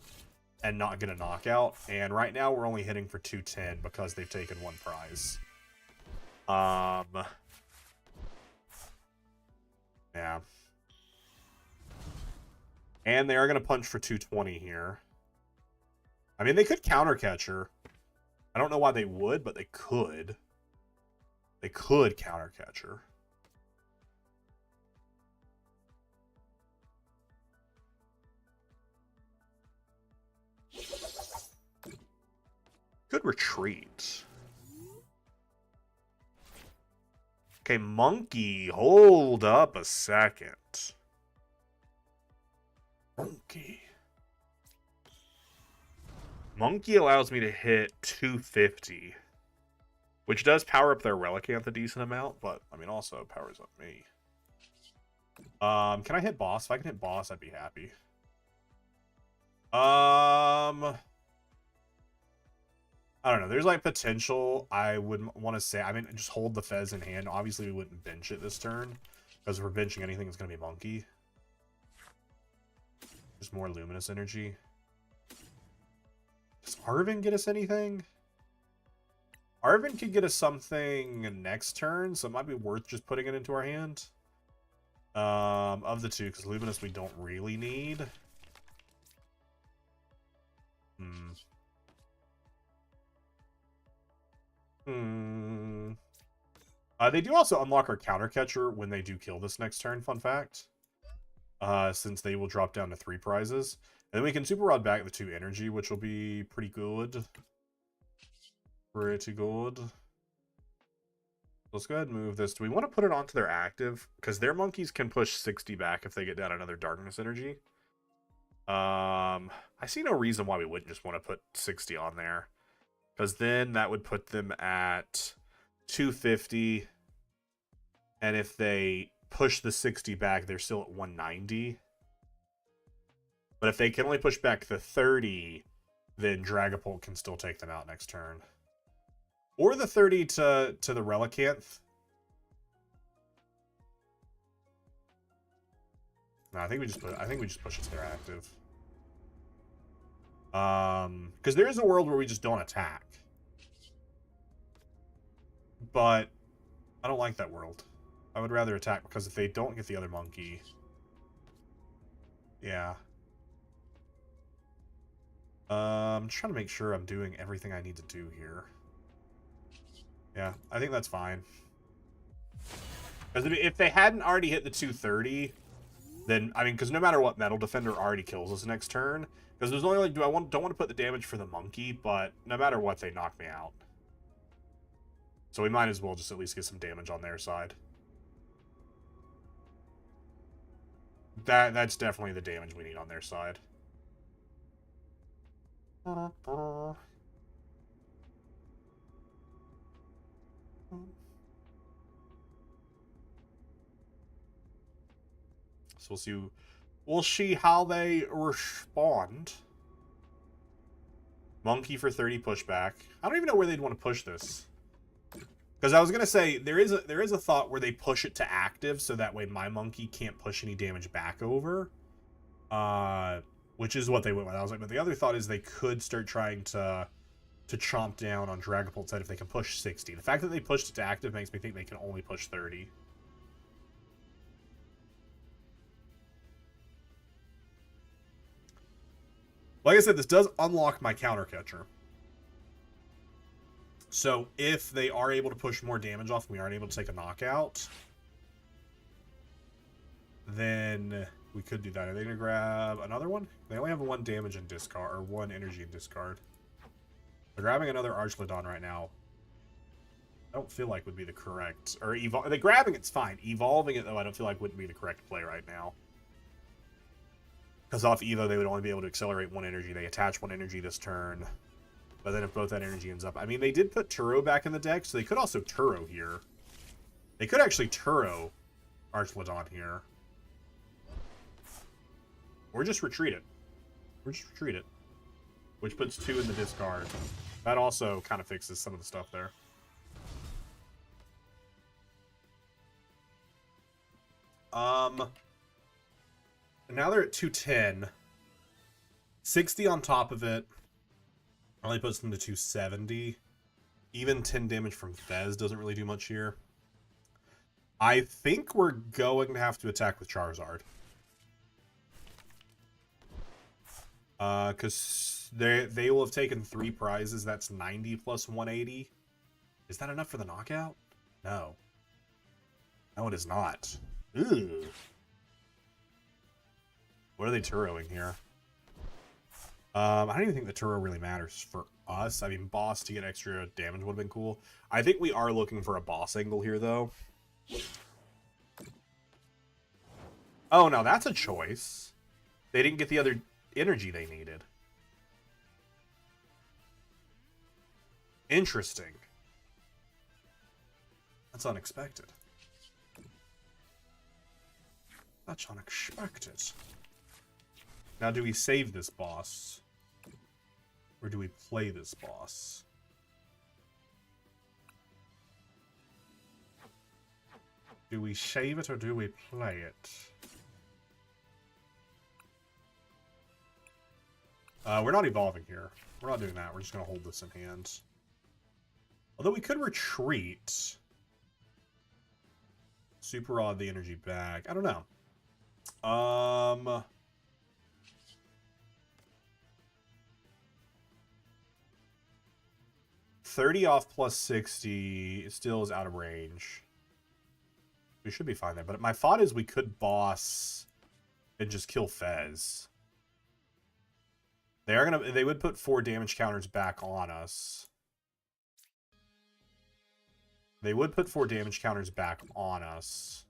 and not get a knockout. And right now we're only hitting for 210 because they've taken 1 prize. Yeah. And they are going to punch for 220 here. I mean, they could counter catcher. I don't know why they would, but they could. They could counter catcher. Good retreat. Okay, monkey, hold up a second. Monkey. Monkey allows me to hit 250. Which does power up their Relicanth a decent amount, but, I mean, also powers up me. Can I hit boss? If I can hit boss, I'd be happy. I don't know. There's like potential. I would want to say. I mean, just hold the Fez in hand. Obviously, we wouldn't bench it this turn because if we're benching anything, it's going to be Monkey. Just more Luminous Energy. Does Arven get us anything? Arven could get us something next turn, so it might be worth just putting it into our hand. Of the two, because Luminous we don't really need. They do also unlock our counter catcher when they do kill this next turn, fun fact. Since they will drop down to 3 prizes. And then we can Super Rod back the 2 energy, which will be pretty good. Pretty good. Let's go ahead and move this. Do we want to put it onto their active? Because their monkeys can push 60 back if they get down another darkness energy. I see no reason why we wouldn't just want to put 60 on there. Because then that would put them at 250. And if they push the 60 back, they're still at 190. But if they can only push back the 30, then Dragapult can still take them out next turn. Or the 30 to the Relicanth. No, I think we just push it to their active. Because there is a world where we just don't attack. But I don't like that world. I would rather attack because if they don't get the other monkey... Yeah. I'm trying to make sure I'm doing everything I need to do here. Yeah, I think that's fine. Because if they hadn't already hit the 230, then, I mean, because no matter what, Metal Defender already kills us next turn. Because there's only, like, don't want to put the damage for the monkey, but no matter what, they knock me out. So we might as well just at least get some damage on their side. That's definitely the damage we need on their side. So we'll see how they respond. Monkey for 30 pushback. I don't even know where they'd want to push this. Because I was gonna say there is a thought where they push it to active so that way my monkey can't push any damage back over. Which is what they went with. I was like, but the other thought is they could start trying to chomp down on Dragapult's head if they can push 60. The fact that they pushed it to active makes me think they can only push 30. Like I said, this does unlock my counter catcher. So if they are able to push more damage off and we aren't able to take a knockout, then we could do that. Are they going to grab another one? They only have 1 damage in discard, or 1 energy in discard. They're grabbing another Archlodon right now. I don't feel like would be the correct... Or they're grabbing it's fine. Evolving it, though, I don't feel like wouldn't be the correct play right now. Because off Evo, they would only be able to accelerate 1 energy. They attach 1 energy this turn. But then if both that energy ends up... I mean, they did put Turo back in the deck, so they could also Turo here. They could actually Turo Archlodon here. Or just retreat it. Or just retreat it. Which puts 2 in the discard. That also kind of fixes some of the stuff there. Now they're at 210. 60 on top of it. Only puts them to 270. Even 10 damage from Fez doesn't really do much here. I think we're going to have to attack with Charizard. Because they will have taken 3 prizes. That's 90 plus 180. Is that enough for the knockout? No. No, it is not. Ooh. What are they Turoing here? I don't even think the Turo really matters for us. I mean, boss to get extra damage would have been cool. I think we are looking for a boss angle here, though. Oh, no, that's a choice. They didn't get the other energy they needed. Interesting. That's unexpected. That's unexpected. Now, do we save this boss? Or do we play this boss? Do we save it or do we play it? We're not evolving here. We're not doing that. We're just going to hold this in hand. Although we could retreat. Super Rod the energy back. I don't know. 30 off plus 60 still is out of range. We should be fine there. But my thought is we could boss and just kill Fez. They would put 4 damage counters back on us. They would put 4 damage counters back on us.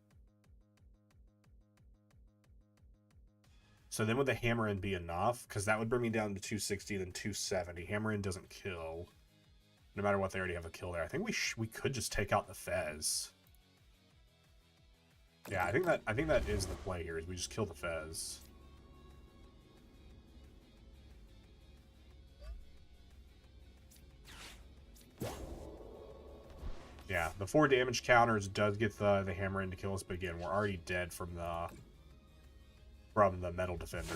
So then would the hammer in be enough? Because that would bring me down to 260, then 270. Hammer in doesn't kill. No matter what, they already have a kill there. I think we could just take out the Fez. Yeah, I think that is the play here, is we just kill the Fez. Yeah, the 4 damage counters does get the hammer in to kill us, but again, we're already dead from the metal defender.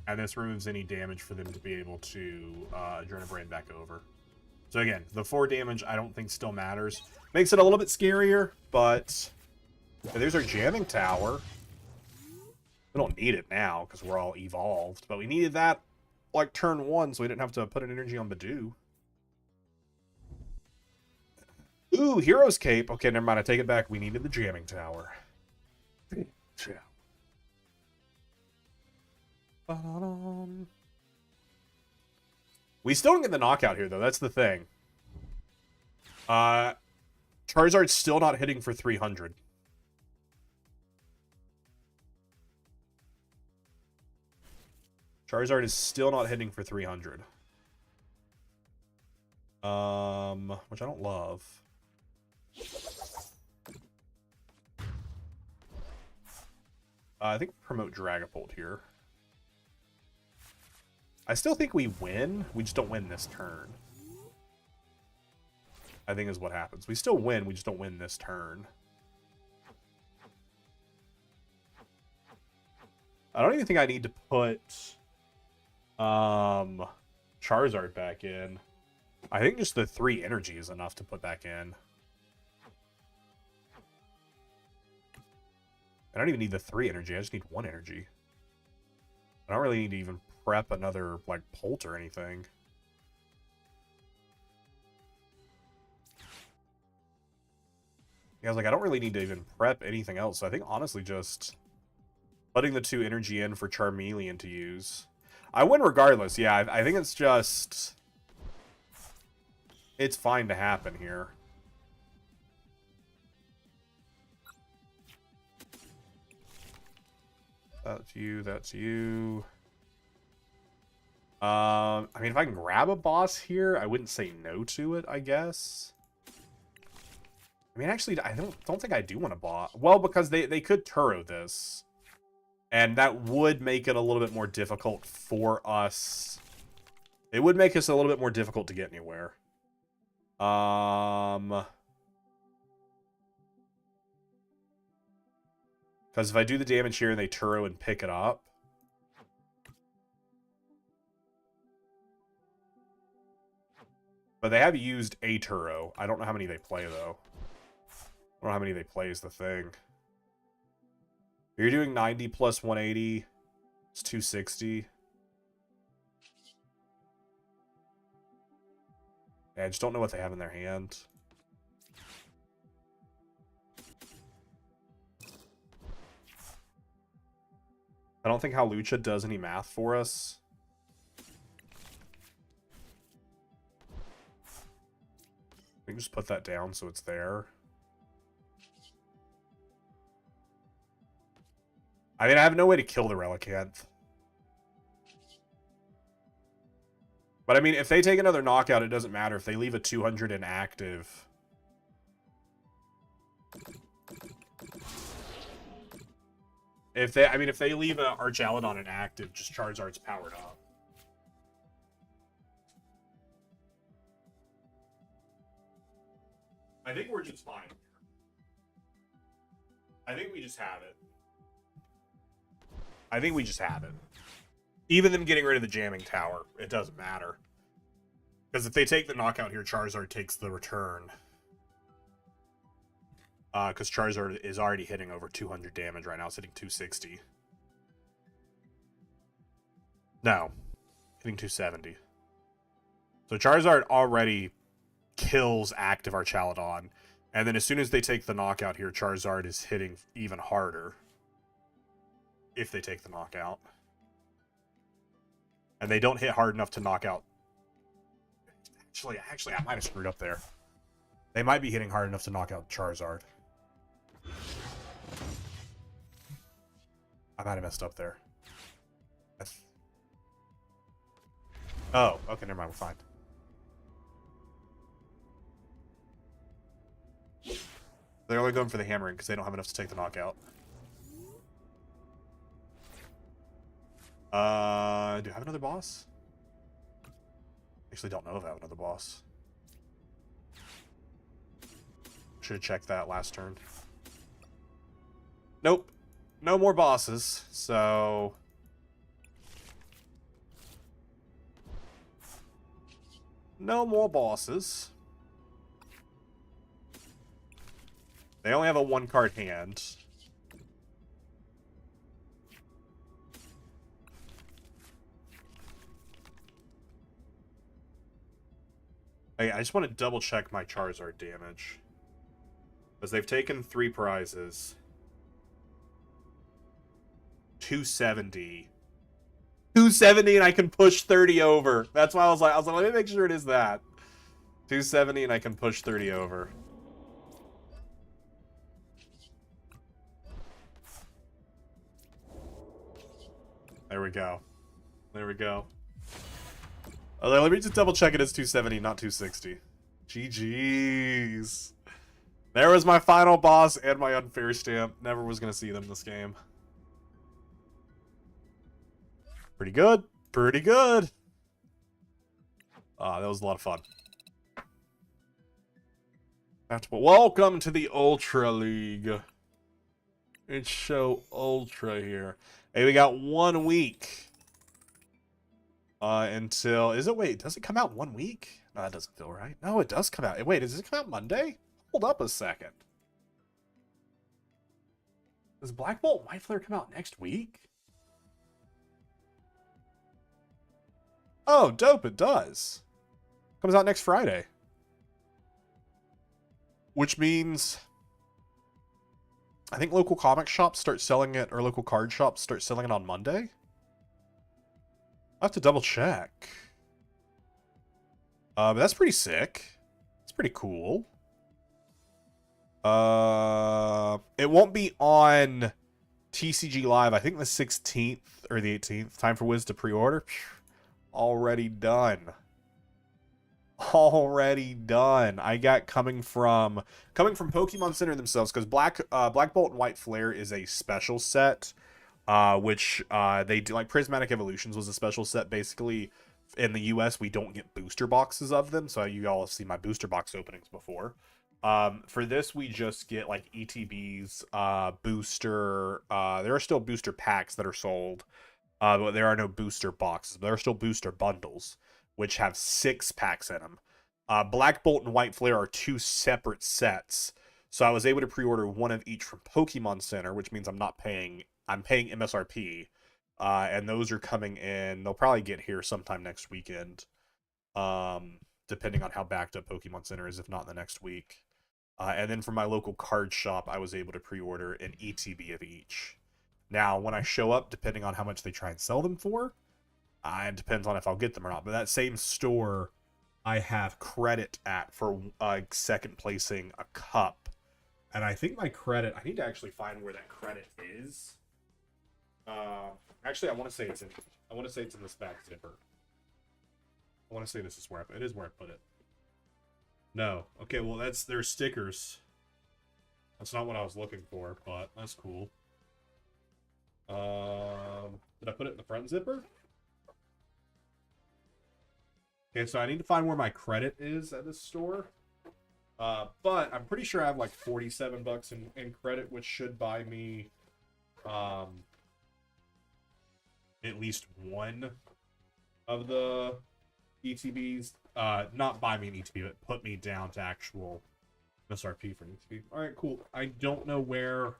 And this removes any damage for them to be able to Adrenabrain back over. So again, the 4 damage I don't think still matters. Makes it a little bit scarier, but there's our jamming tower. We don't need it now because we're all evolved, but we needed that like turn 1 so we didn't have to put an energy on Badu. Ooh, Hero's Cape. Okay, never mind. I take it back. We needed the jamming tower. We still don't get the knockout here, though. That's the thing. Charizard's still not hitting for 300. Charizard is still not hitting for 300. Which I don't love. I think promote Dragapult here. I still think we win. We just don't win this turn. I think is what happens. We still win. We just don't win this turn. I don't even think I need to put Charizard back in. I think just the 3 energy is enough to put back in. I don't even need the 3 energy. I just need 1 energy. I don't really need to even prep another, like, Pult or anything. Yeah, I was like, I don't really need to even prep anything else. So I think, honestly, just putting the 2 energy in for Charmeleon to use. I win regardless. Yeah, I think it's just... It's fine to happen here. That's you, that's you. I mean, if I can grab a boss here, I wouldn't say no to it, I guess. I mean, actually, I don't think I do want a boss. Well, because they could Turo this. And that would make it a little bit more difficult for us. It would make us a little bit more difficult to get anywhere. Because if I do the damage here and they Turo and pick it up. But they have used a Turo. I don't know how many they play, though. I don't know how many they play is the thing. You're doing 90 plus 180. It's 260. Yeah, I just don't know what they have in their hand. I don't think Halucha does any math for us. We can just put that down so it's there. I mean, I have no way to kill the Relicanth. But I mean, if they take another knockout, it doesn't matter. If they leave a 200 inactive. If they leave a Archaludon inactive, just Charizard's powered up. I think we're just fine. I think we just have it. I think we just have it. Even them getting rid of the jamming tower, it doesn't matter. Because if they take the knockout here, Charizard takes the return. Because Charizard is already hitting over 200 damage right now. It's hitting 260. No. Hitting 270. So Charizard already kills active Archaludon. And then as soon as they take the knockout here, Charizard is hitting even harder. If they take the knockout. And they don't hit hard enough to knock out. Actually, I might have screwed up there. They might be hitting hard enough to knock out Charizard. I might have messed up there. Oh, okay, never mind, we're fine. They're only going for the hammering because they don't have enough to take the knockout. Do I have another boss? Actually, don't know if I have another boss. Should have checked that last turn. Nope. No more bosses, so... No more bosses. They only have a one-card hand. I just want to double-check my Charizard damage. Because they've taken 3 prizes. 270. 270 and I can push 30 over. That's why I was like, let me make sure it is that. 270 and I can push 30 over. There we go. There we go. Although, let me just double check it as 270, not 260. GG's. There was my final boss and my unfair stamp. Never was going to see them this game. Pretty good. Pretty good. That was a lot of fun. Welcome to the Ultra League. It's so ultra here. Hey, we got 1 week. Until... Is it... Wait, does it come out 1 week? No, that doesn't feel right. No, it does come out. Wait, does it come out Monday? Hold up a second. Does Black Bolt White Flare come out next week? Oh, dope, it does. Comes out next Friday. Which means... I think local comic shops start selling it, or local card shops start selling it on Monday? I'll have to double check. But that's pretty sick. It's pretty cool. It won't be on TCG Live. I think the 16th or the 18th. Time for Wiz to pre-order. Already done. Already done. I got coming from Pokemon Center themselves, because Black Bolt and White Flare is a special set. Which they do, like Prismatic Evolutions was a special set. Basically, in the US, we don't get booster boxes of them, so you all have seen my booster box openings before. For this, we just get like ETBs, booster. There are still booster packs that are sold, but there are no booster boxes. But there are still booster bundles, which have 6 packs in them. Black Bolt and White Flare are 2 separate sets, so I was able to pre-order one of each from Pokemon Center, which means I'm paying MSRP, And those are coming in. They'll probably get here sometime next weekend, depending on how backed up Pokemon Center is, if not in the next week. And then from my local card shop, I was able to pre-order an ETB of each. Now, when I show up, depending on how much they try and sell them for, it depends on if I'll get them or not. But that same store, I have credit at for second placing a cup. And I think my credit, I need to actually find where that credit is. Actually, I want to say it's in this back zipper. I want to say this is where it is where I put it. No. Okay, well, there's stickers. That's not what I was looking for, but that's cool. Did I put it in the front zipper? Okay, so I need to find where my credit is at this store. But I'm pretty sure I have like 47 bucks in credit, which should buy me at least one of the ETBs. Not buy me an ETB, but put me down to actual MSRP for an ETB. Alright, cool. I don't know where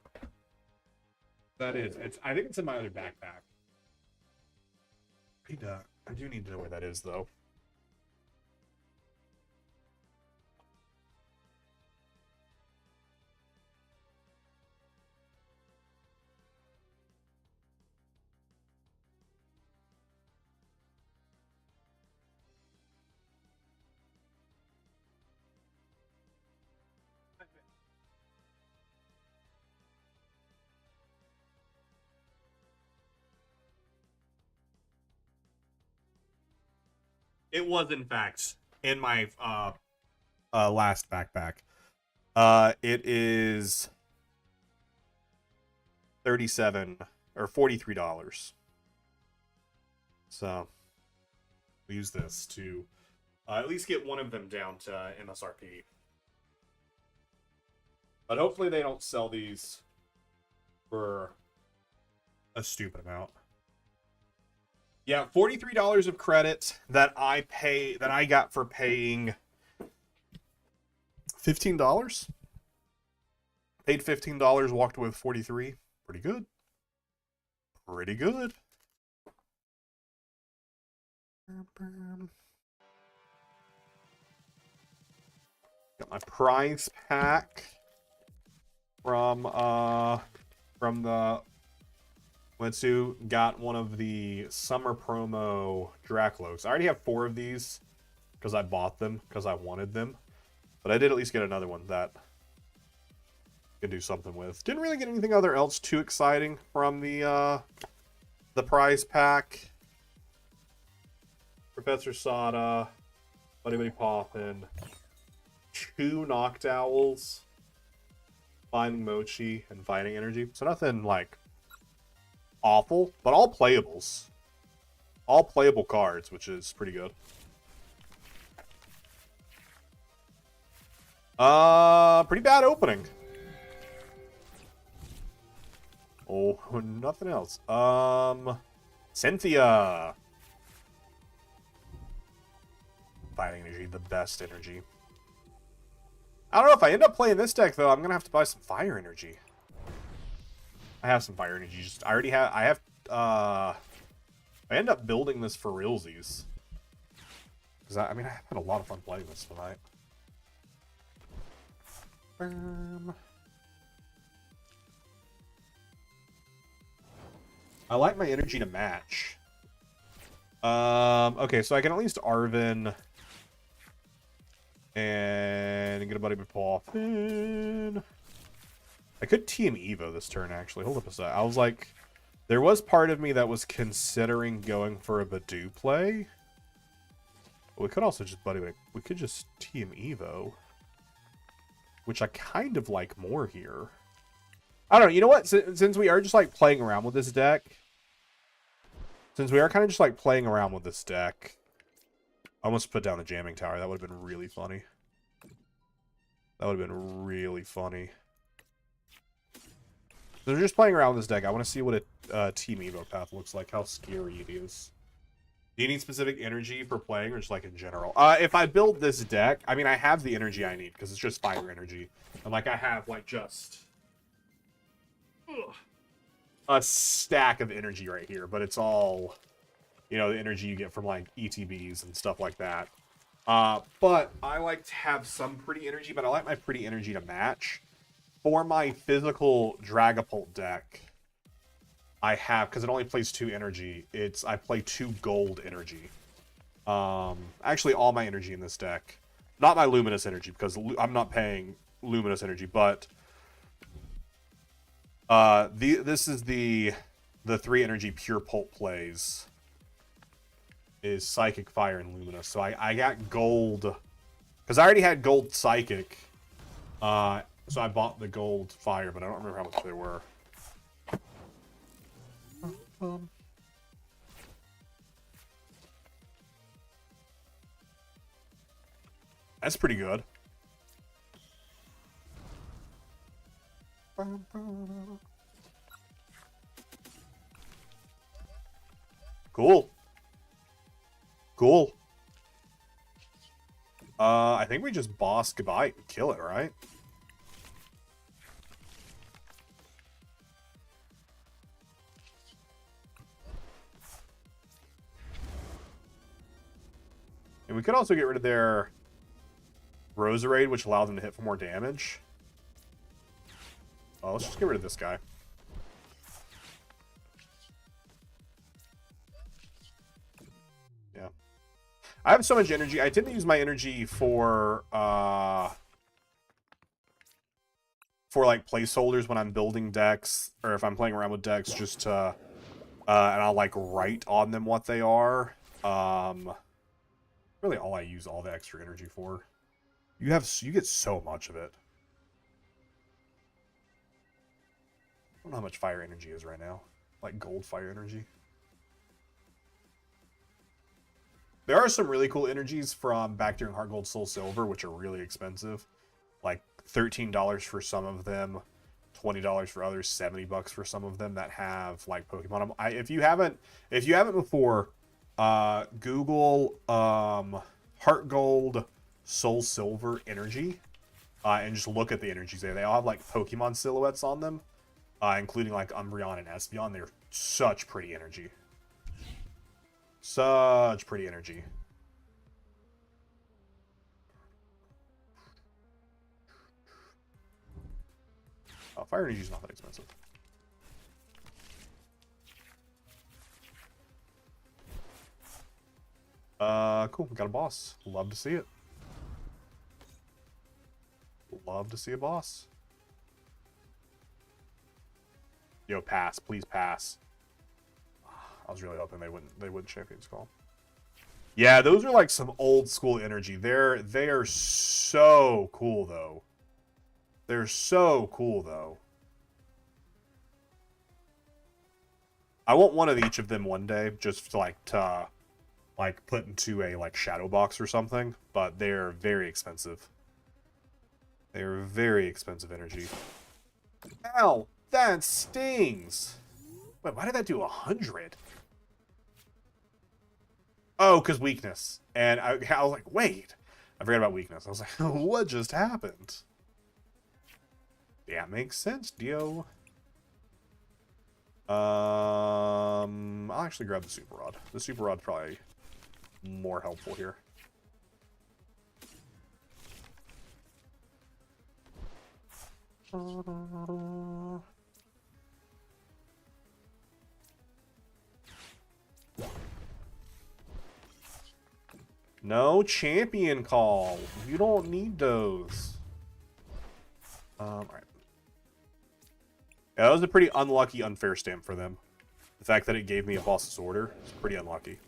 that is. I think it's in my other backpack. I do need to know where that is, though. It was, in fact, in my last backpack. It is $37 or $43. So we use this to at least get one of them down to MSRP. But hopefully they don't sell these for a stupid amount. Yeah, $43 of credit that I got for paying $15. Paid $15, walked away with 43. Pretty good. Pretty good. Got my prize pack from the Wetsu. Got one of the summer promo Draclos. I already have 4 of these because I bought them because I wanted them. But I did at least get another one that I could do something with. Didn't really get anything else too exciting from the prize pack. Professor Sada, Buddy Buddy Poffin, 2 Noctowls, Finding Mochi, and Fighting Energy. So nothing like awful, but all playables. All playable cards, which is pretty good. Pretty bad opening. Oh, nothing else. Cynthia. Fighting Energy, the best energy. I don't know if I end up playing this deck though. I'm gonna have to buy some Fire Energy. I have some Fire Energy. I end up building this for realsies. Because I had a lot of fun playing this tonight. I like my energy to match. Okay, so I can at least Arven and get a Buddy with Poffin. I could TM Evo this turn, actually. Hold up a sec. I was like, there was part of me that was considering going for a Badoo play. But we could also just we could just TM Evo, which I kind of like more here. I don't know. You know what? Since we are just like playing around with this deck, I almost put down the jamming tower. That would have been really funny. So they're just playing around with this deck. I want to see what a Team Evo path looks like, how scary it is. Do you need specific energy for playing or just like in general? If I build this deck, I have the energy I need because it's just fire energy. And like I have like just... Ugh. a stack of energy right here, but it's all, you know, the energy you get from like ETBs and stuff like that. But I like to have some pretty energy, but I like my pretty energy to match. For my physical Dragapult deck, I have, because it only plays 2 energy, I play 2 gold energy. Actually, all my energy in this deck. Not my luminous energy, because I'm not paying luminous energy, but this is the 3 energy pure Pult plays is Psychic, Fire, and Luminous. So I got gold, because I already had gold Psychic, so I bought the gold Fire, but I don't remember how much they were. That's pretty good. Cool. Cool. I think we just boss Gabite and kill it, right? And we could also get rid of their Roserade, which allowed them to hit for more damage. Oh, let's just get rid of this guy. Yeah. I have so much energy. I tend to use my energy for like placeholders when I'm building decks, or if I'm playing around with decks, just to and I'll like write on them what they are. Really all I use all the extra energy for. You get so much of it. I don't know how much fire energy is right now. Like gold fire energy. There are some really cool energies from back during Heart Gold Soul Silver, which are really expensive. Like $13 for some of them, $20 for others, $70 for some of them that have like Pokemon. If you haven't before, Google Heart Gold Soul Silver energy, and just look at the energies there. They all have like Pokemon silhouettes on them, including like Umbreon and Espeon. They're such pretty energy. Such pretty energy. Oh, fire energy is not that expensive. Cool. We got a boss. Love to see it. Love to see a boss. Yo, pass. Please pass. I was really hoping they wouldn't Champion's Call. Yeah, those are like some old school energy. They are so cool though. They're so cool though. I want one of each of them one day, just to like put into a like shadow box or something. But they're very expensive. They're very expensive energy. Ow, that stings. Wait, why did that do 100? Oh, because weakness. And I was like, wait. I forgot about weakness. I was like, what just happened? Yeah, makes sense, Dio. I'll actually grab the Super Rod. The Super Rod's probably more helpful here. No champion call. You don't need those. Alright. Yeah, that was a pretty unlucky, unfair stamp for them. The fact that it gave me a boss's order is pretty unlucky.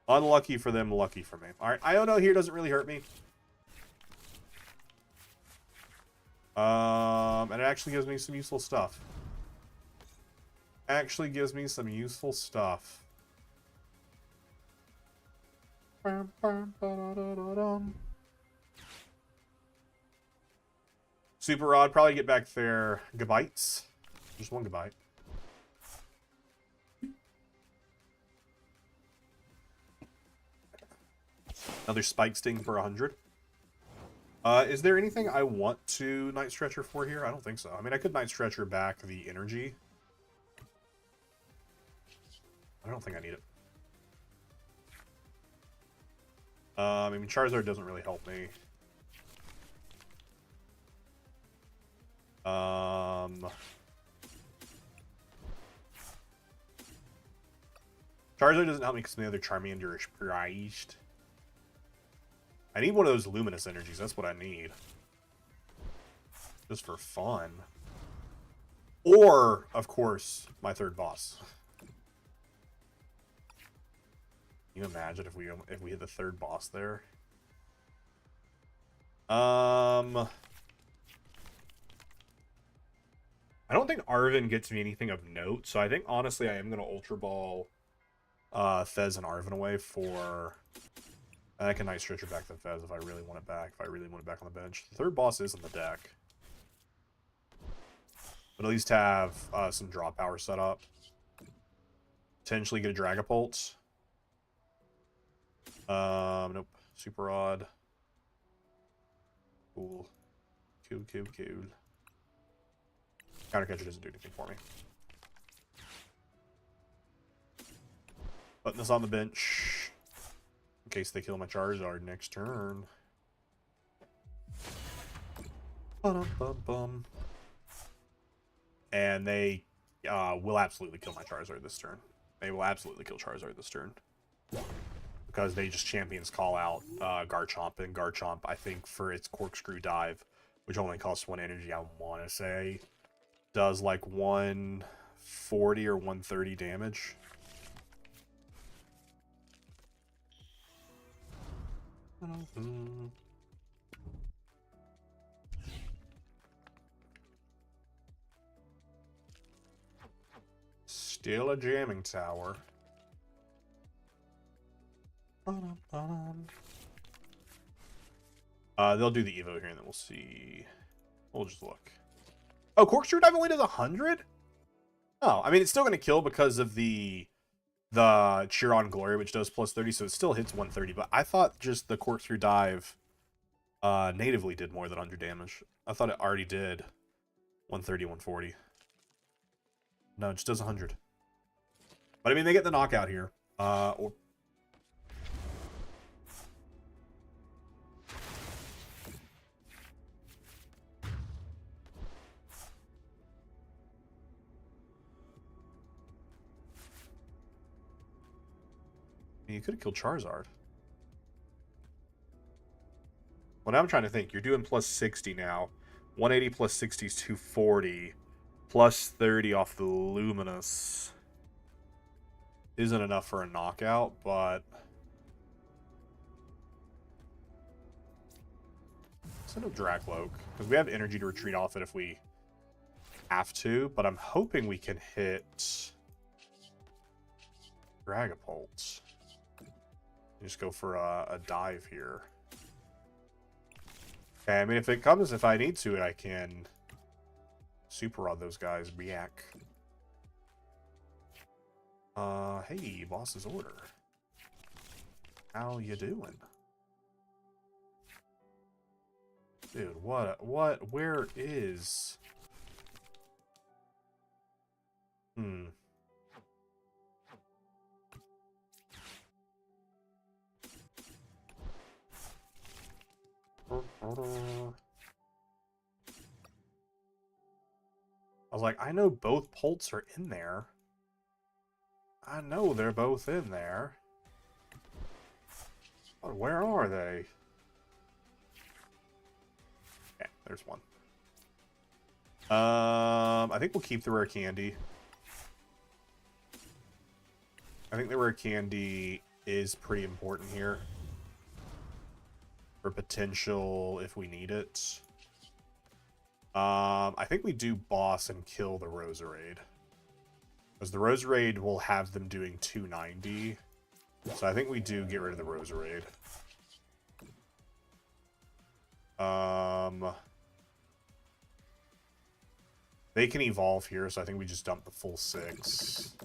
Unlucky for them, lucky for me. Alright, Iono here doesn't really hurt me. And it actually gives me some useful stuff. Actually gives me some useful stuff. Super Rod, probably get back their Gabites. Just one Gabite. Another Spike Sting for 100. Is there anything I want to Night Stretcher for here? I don't think so. I mean, I could Night Stretcher back the energy. I don't think I need it. I mean, Charizard doesn't really help me. Charizard doesn't help me because the other Charmander is priced. I need one of those Luminous energies. That's what I need. Just for fun. Or, of course, my third boss. Can you imagine if we hit the third boss there? I don't think Arven gets me anything of note, so I think honestly I am gonna Ultra Ball Fez and Arven away for. I can Night Stretcher back the Fez if I really want it back. If I really want it back on the bench, the third boss is in the deck, but at least have some draw power set up. Potentially get a Dragapult. Nope. Super odd. Cool. Cool. Counter Catcher doesn't do anything for me. Putting this on the bench in case they kill my Charizard next turn. Ba-dum-bum-bum. And they will absolutely kill my Charizard this turn. They will absolutely kill Charizard this turn. Because they just Champions call out Garchomp, and Garchomp, I think, for its Corkscrew Dive, which only costs 1 energy, I want to say, does like 140 or 130 damage. Still a jamming tower. They'll do the Evo here, and then we'll see. We'll just look. Oh, Corkscrew Dive only does 100? Oh, I mean, it's still going to kill because of the Chiron Glory, which does plus 30, so it still hits 130. But I thought just the Corkscrew Dive natively did more than 100 damage. I thought it already did 130, 140. No, it just does 100. But I mean, they get the knockout here. Or you could have killed Charizard. Well, now I'm trying to think. You're doing plus 60 now. 180 plus 60 is 240. Plus 30 off the Luminous. Isn't enough for a knockout, but... Send a Dracloak. Because we have energy to retreat off it if we have to. But I'm hoping we can hit... Dragapult. Just go for a dive here. Okay, I mean, if I need to, I can Super Rod those guys. React. Hey, boss's order. How you doing? Dude, where is... I was like, I know both Pults are in there. I know they're both in there. But where are they? Yeah, there's one. I think we'll keep the rare candy. I think the rare candy is pretty important here. For potential if we need it. I think we do boss and kill the Roserade. Because the Roserade will have them doing 290. So I think we do get rid of the Roserade. They can evolve here, so I think we just dump the full 6.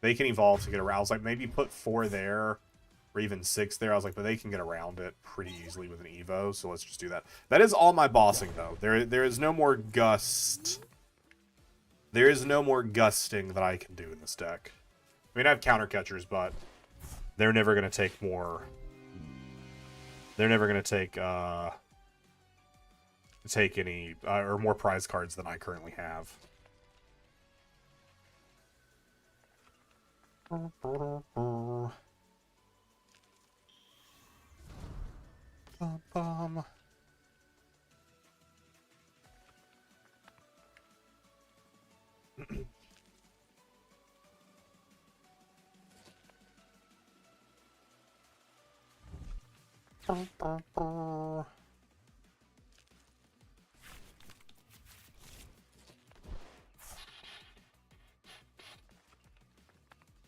They can evolve to get aroused. Like, maybe put 4 there. or even 6 there. I was like, but they can get around it pretty easily with an Evo, so let's just do that. That is all my bossing, though. There is no more gust. There is no more gusting that I can do in this deck. I mean, I have counter catchers, but they're never going to take more. They're never going to take any or more prize cards than I currently have.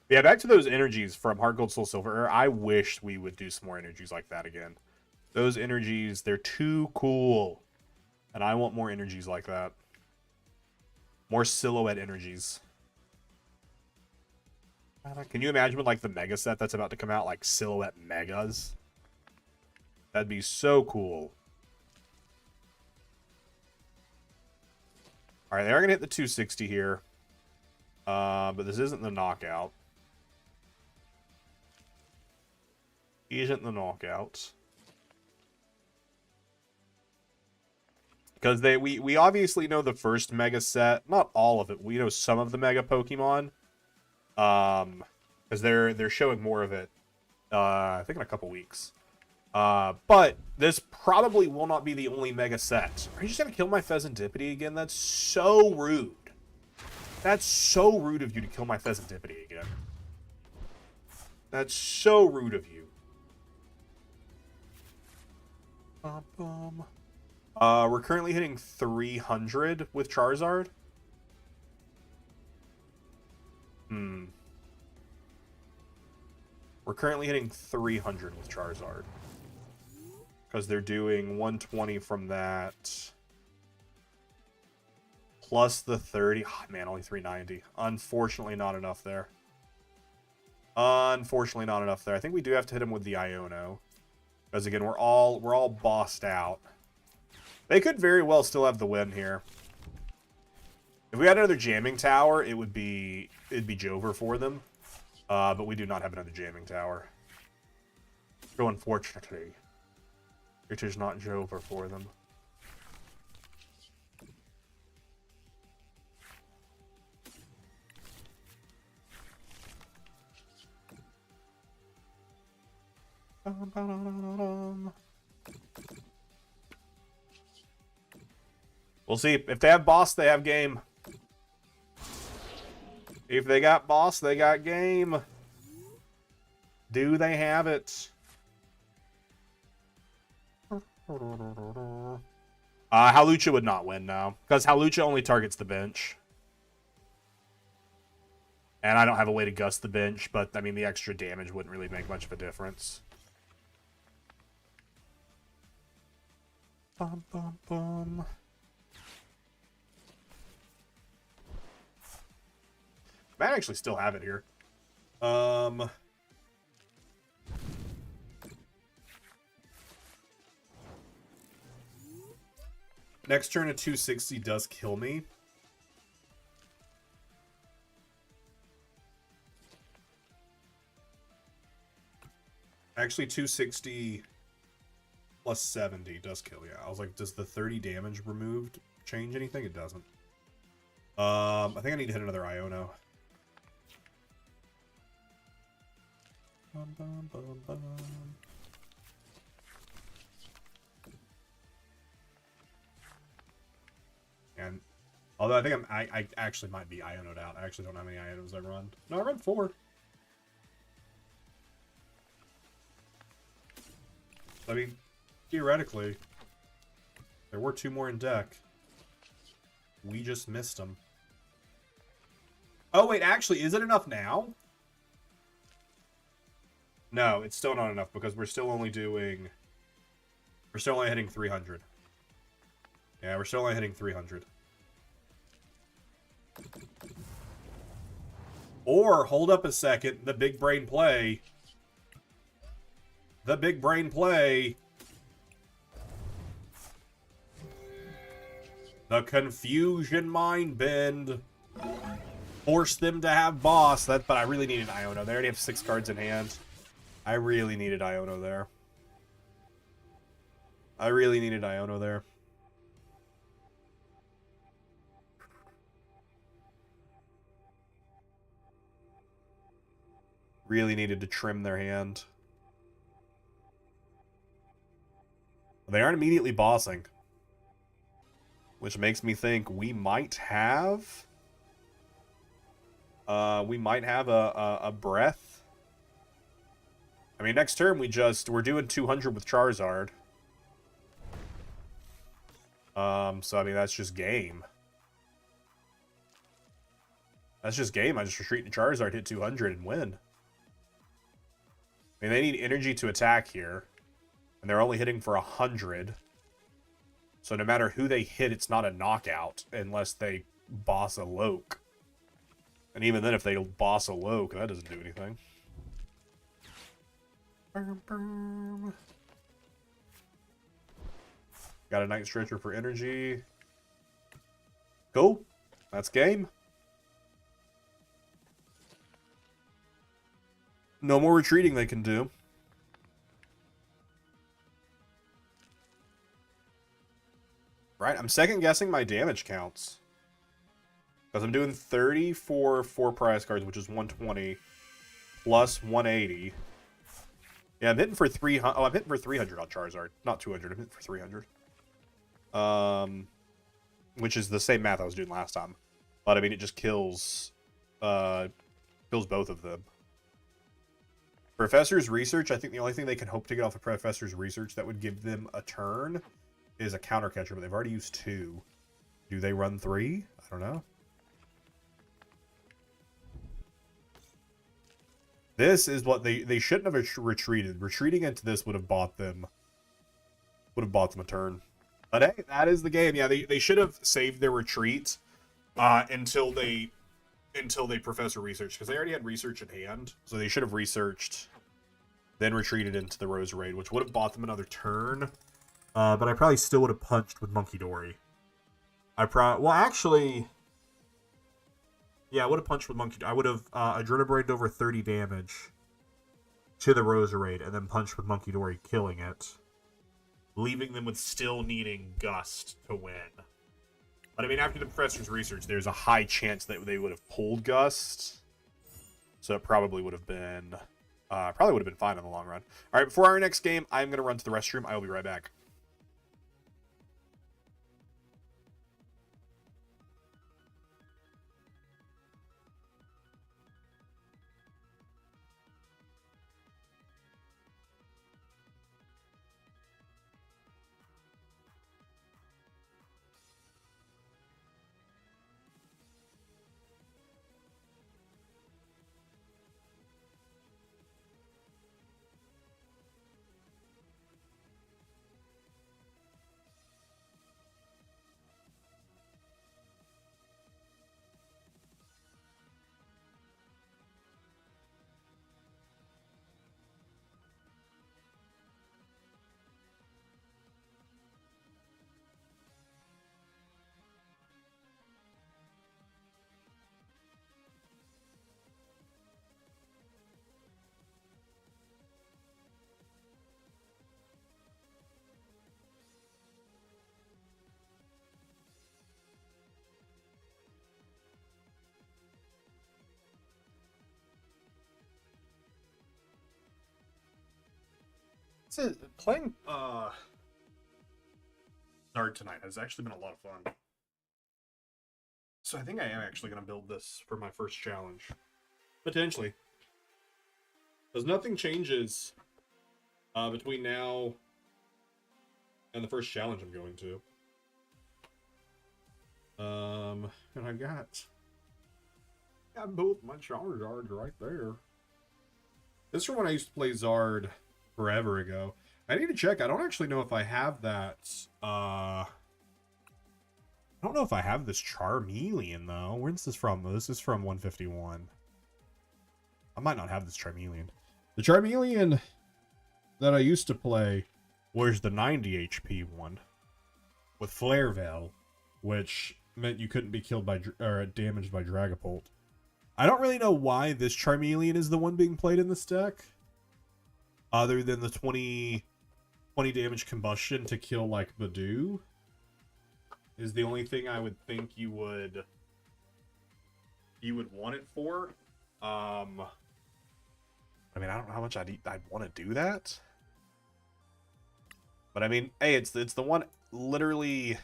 Yeah, back to those energies from Heart Gold, Soul Silver. I wish we would do some more energies like that again. Those energies, they're too cool. And I want more energies like that. More silhouette energies. Can you imagine with like the mega set that's about to come out, like silhouette megas? That'd be so cool. All right, they are gonna hit the 260 here, but this isn't the knockout. Isn't the knockout because we obviously know the first mega set, not all of it. We know some of the mega Pokemon. Because they're showing more of it, I think in a couple weeks. But this probably will not be the only mega set. Are you just gonna kill my Pheasantipity again? That's so rude. That's so rude of you to kill my Pheasantipity again. That's so rude of you. We're currently hitting 300 with Charizard. We're currently hitting 300 with Charizard. Because they're doing 120 from that. Plus the 30. Oh, man, only 390. Unfortunately, not enough there. Unfortunately, not enough there. I think we do have to hit him with the Iono. Because again, we're all bossed out. They could very well still have the win here. If we had another jamming tower, it'd be Jover for them. But we do not have another jamming tower. So unfortunately, it is not Jover for them. We'll see. If they have boss, they have game. If they got boss, they got game. Do they have it? Hawlucha would not win now. Because Hawlucha only targets the bench. And I don't have a way to gust the bench, but I mean the extra damage wouldn't really make much of a difference. Bum, bum, bum. Might actually still have it here. Next turn at 260 does kill me. Actually, 260 plus 70 does kill, yeah. I was like, does the 30 damage removed change anything? It doesn't. I think I need to hit another Iono. Bum, bum, bum, bum. And although I think I actually might be Iono'd out. I actually don't know how many Ionos I run. No, I run 4. I mean, theoretically, there were 2 more in deck. We just missed them. Oh wait, actually, is it enough now? No, it's still not enough because we're still only doing... We're still only hitting 300. Yeah, we're still only hitting 300. Or, hold up a second, the big brain play. the big brain play. The confusion mind bend. Force them to have boss. But I really needed Iono. They already have 6 cards in hand. I really needed Iono there. Really needed to trim their hand. They aren't immediately bossing. Which makes me think we might have... a breath. I mean, next turn we're doing 200 with Charizard. So I mean, that's just game. I just retreat to Charizard, hit 200, and win. I mean, they need energy to attack here. And they're only hitting for 100. So no matter who they hit, it's not a knockout unless they boss a Loke. And even then, if they boss a Loke, that doesn't do anything. Got a Night Stretcher for energy. Cool. That's game. No more retreating they can do. Right, I'm second guessing my damage counts. Because I'm doing 30 for 4 prize cards, which is 120, plus 180. Yeah, I'm hitting for 300. Oh, I'm hitting for 300 on Charizard. Not 200, I'm hitting for 300. Which is the same math I was doing last time. But, I mean, it just kills both of them. Professor's Research, I think the only thing they can hope to get off of Professor's Research that would give them a turn is a counter catcher, but they've already used 2. Do they run 3? I don't know. This is what they shouldn't have retreated. Retreating into this would have bought them a turn. But hey, that is the game. Yeah, they should have saved their retreat until they Professor Research, because they already had Research in hand. So they should have researched, then retreated into the Roserade, which would have bought them another turn. But I probably still would have punched with Monkey Dory. Well, actually, yeah, I would have punched with Monkey. I would have Adrenabrained over 30 damage to the Roserade, and then punched with Monkey Dory, killing it, leaving them with still needing Gust to win. But I mean, after the Professor's Research, there's a high chance that they would have pulled Gust, so it probably would have been fine in the long run. All right, before our next game, I'm gonna run to the restroom. I will be right back. So, playing Zard tonight has actually been a lot of fun. So I think I am actually going to build this for my first challenge. Potentially. Because nothing changes between now and the first challenge I'm going to. And I got both my Charizards right there. This is from when I used to play Zard forever ago. I need to check. I don't actually know if I have that. I don't know if I have this Charmeleon, though. Where's this from? This is from 151. I might not have this Charmeleon. The Charmeleon that I used to play was the 90 HP one with Flare Veil, which meant you couldn't be killed by or damaged by Dragapult. I don't really know why this Charmeleon is the one being played in this deck, other than the 20 damage combustion to kill like Badoo is the only thing I would think you would want it for. I mean, I don't know how much I'd want to do that. But I mean, hey, it's the one literally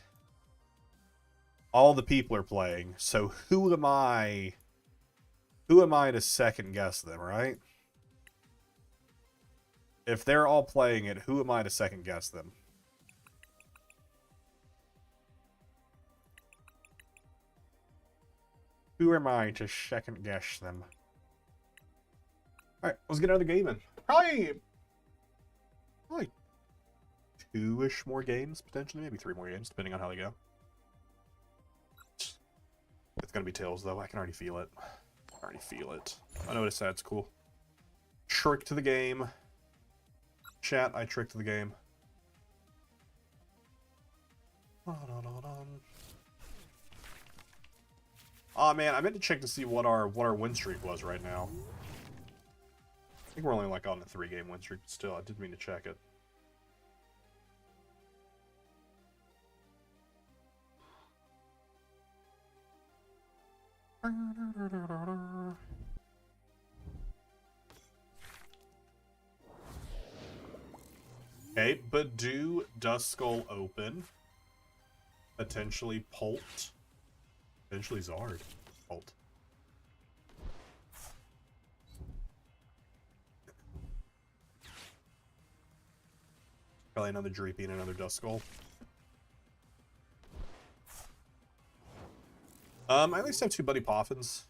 all the people are playing. So who am I to second guess them, right? If they're all playing it, who am I to second guess them? Who am I to second guess them? Alright, let's get another game in. Probably 2-ish more games, potentially. Maybe 3 more games, depending on how they go. It's gonna be Tails, though. I can already feel it. I know what it said. It's cool. Trick to the game. Chat, I tricked the game. Oh man, I meant to check to see what our win streak was right now. I think we're only like on a 3-game win streak still. I did mean to check it. Okay, Badoo, Duskull open. Potentially Pult. Potentially Zard. Pult. Probably another Dreepy and another Duskull. I at least have 2 Buddy Poffins,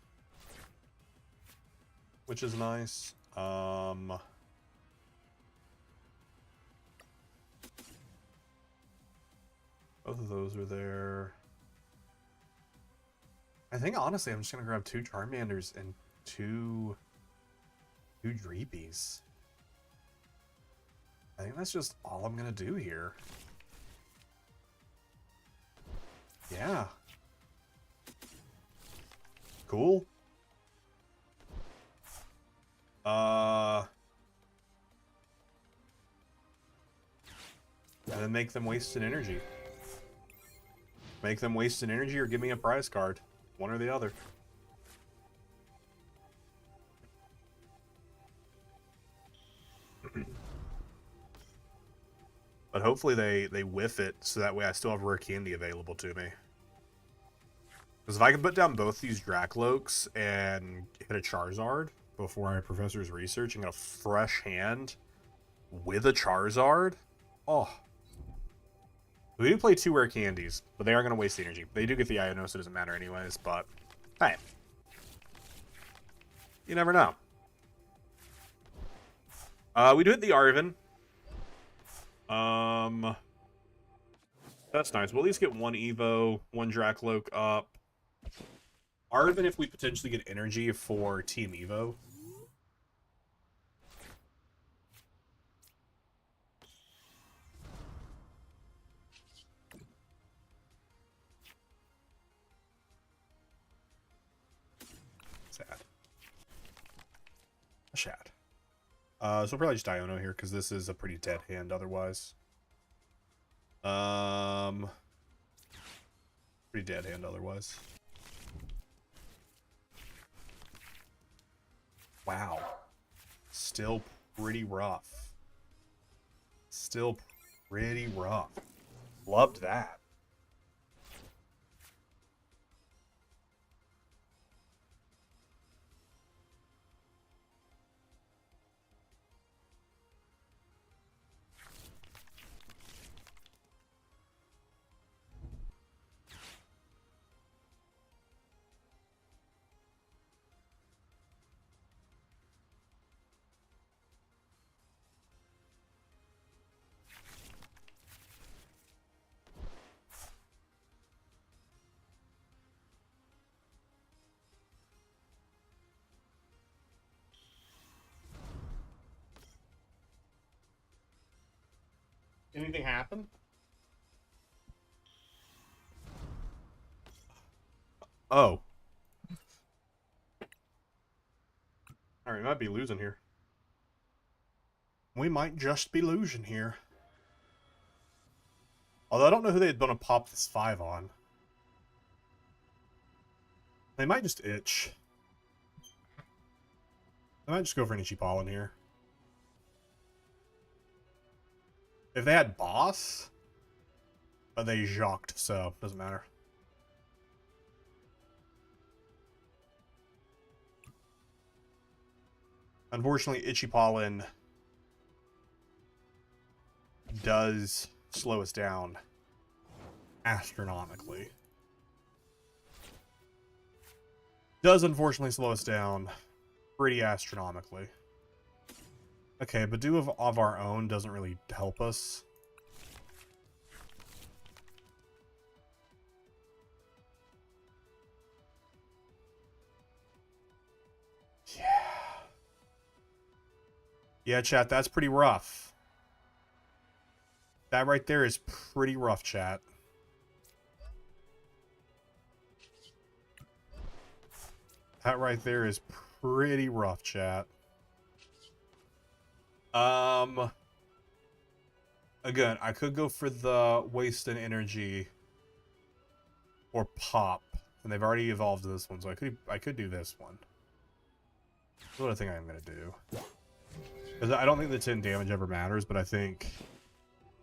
which is nice. Both of those are there. I think honestly I'm just gonna grab 2 Charmanders and 2 Dreepies. I think that's just all I'm gonna do here. Yeah. Cool. And then make them waste an energy. Make them waste an energy or give me a prize card. One or the other. But hopefully they whiff it so that way I still have rare candy available to me. Because if I can put down both these Dracloaks and hit a Charizard before I Professor's Research and get a fresh hand with a Charizard, oh. We do play 2 rare candies, but they are going to waste the energy. They do get the Iono, so it doesn't matter anyways, but hey. You never know. We do hit the Arven. That's nice. We'll at least get 1 Evo, 1 Dracloak up. Arven if we potentially get energy for Team Evo. Sad. So we'll probably just Iono here, because this is a pretty dead hand otherwise. Pretty dead hand otherwise. Wow. Still pretty rough. Still pretty rough. Loved that. Anything happen? Oh. Alright, we might be losing here. We might just be losing here. Although I don't know who they'd want to pop this 5 on. They might just itch. I might just go for an Itchy Pollen here. If they had Boss, but they jocked, so doesn't matter. Unfortunately, Itchy Pollen does slow us down astronomically. Does unfortunately slow us down pretty astronomically. Okay, Badoo of our own doesn't really help us. Yeah. Yeah, chat, that's pretty rough. That right there is pretty rough, chat. That right there is pretty rough, chat. Again, I could go for the waste and energy or pop, and they've already evolved to this one, so I could do this one. That's what I think I'm gonna do. Because I don't think the 10 damage ever matters, but I think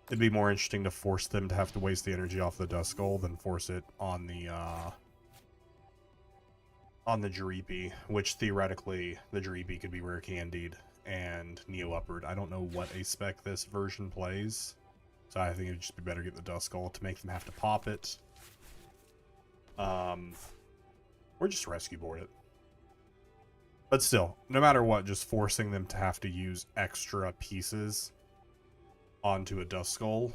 it'd be more interesting to force them to have to waste the energy off the Duskull than force it on the Dreepy, which theoretically the Dreepy could be rare candied and Neo Upward. I don't know what a spec this version plays, so I think it'd just be better to get the Duskull to make them have to pop it. Or just rescue board it. But still, no matter what, just forcing them to have to use extra pieces onto a Duskull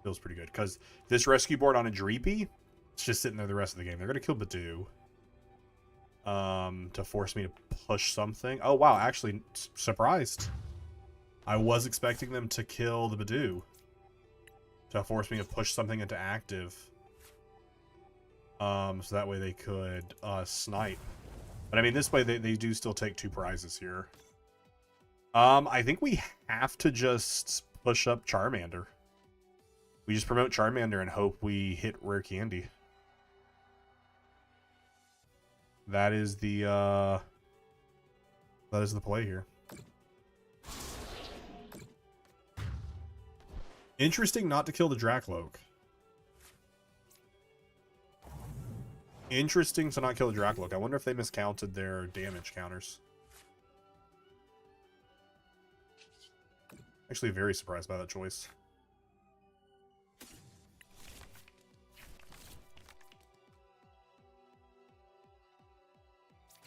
feels pretty good. Because this rescue board on a Dreepy, it's just sitting there the rest of the game. They're going to kill Badoo. To force me to push something. Oh, wow. Actually, surprised. I was expecting them to kill the Badoo. To force me to push something into active. So that way they could snipe. But I mean, this way they do still take 2 prizes here. I think we have to just push up Charmander. We just promote Charmander and hope we hit rare candy. That is the play here. Interesting not to kill the Drakloak. Interesting to not kill the Drakloak. I wonder if they miscounted their damage counters. Actually very surprised by that choice.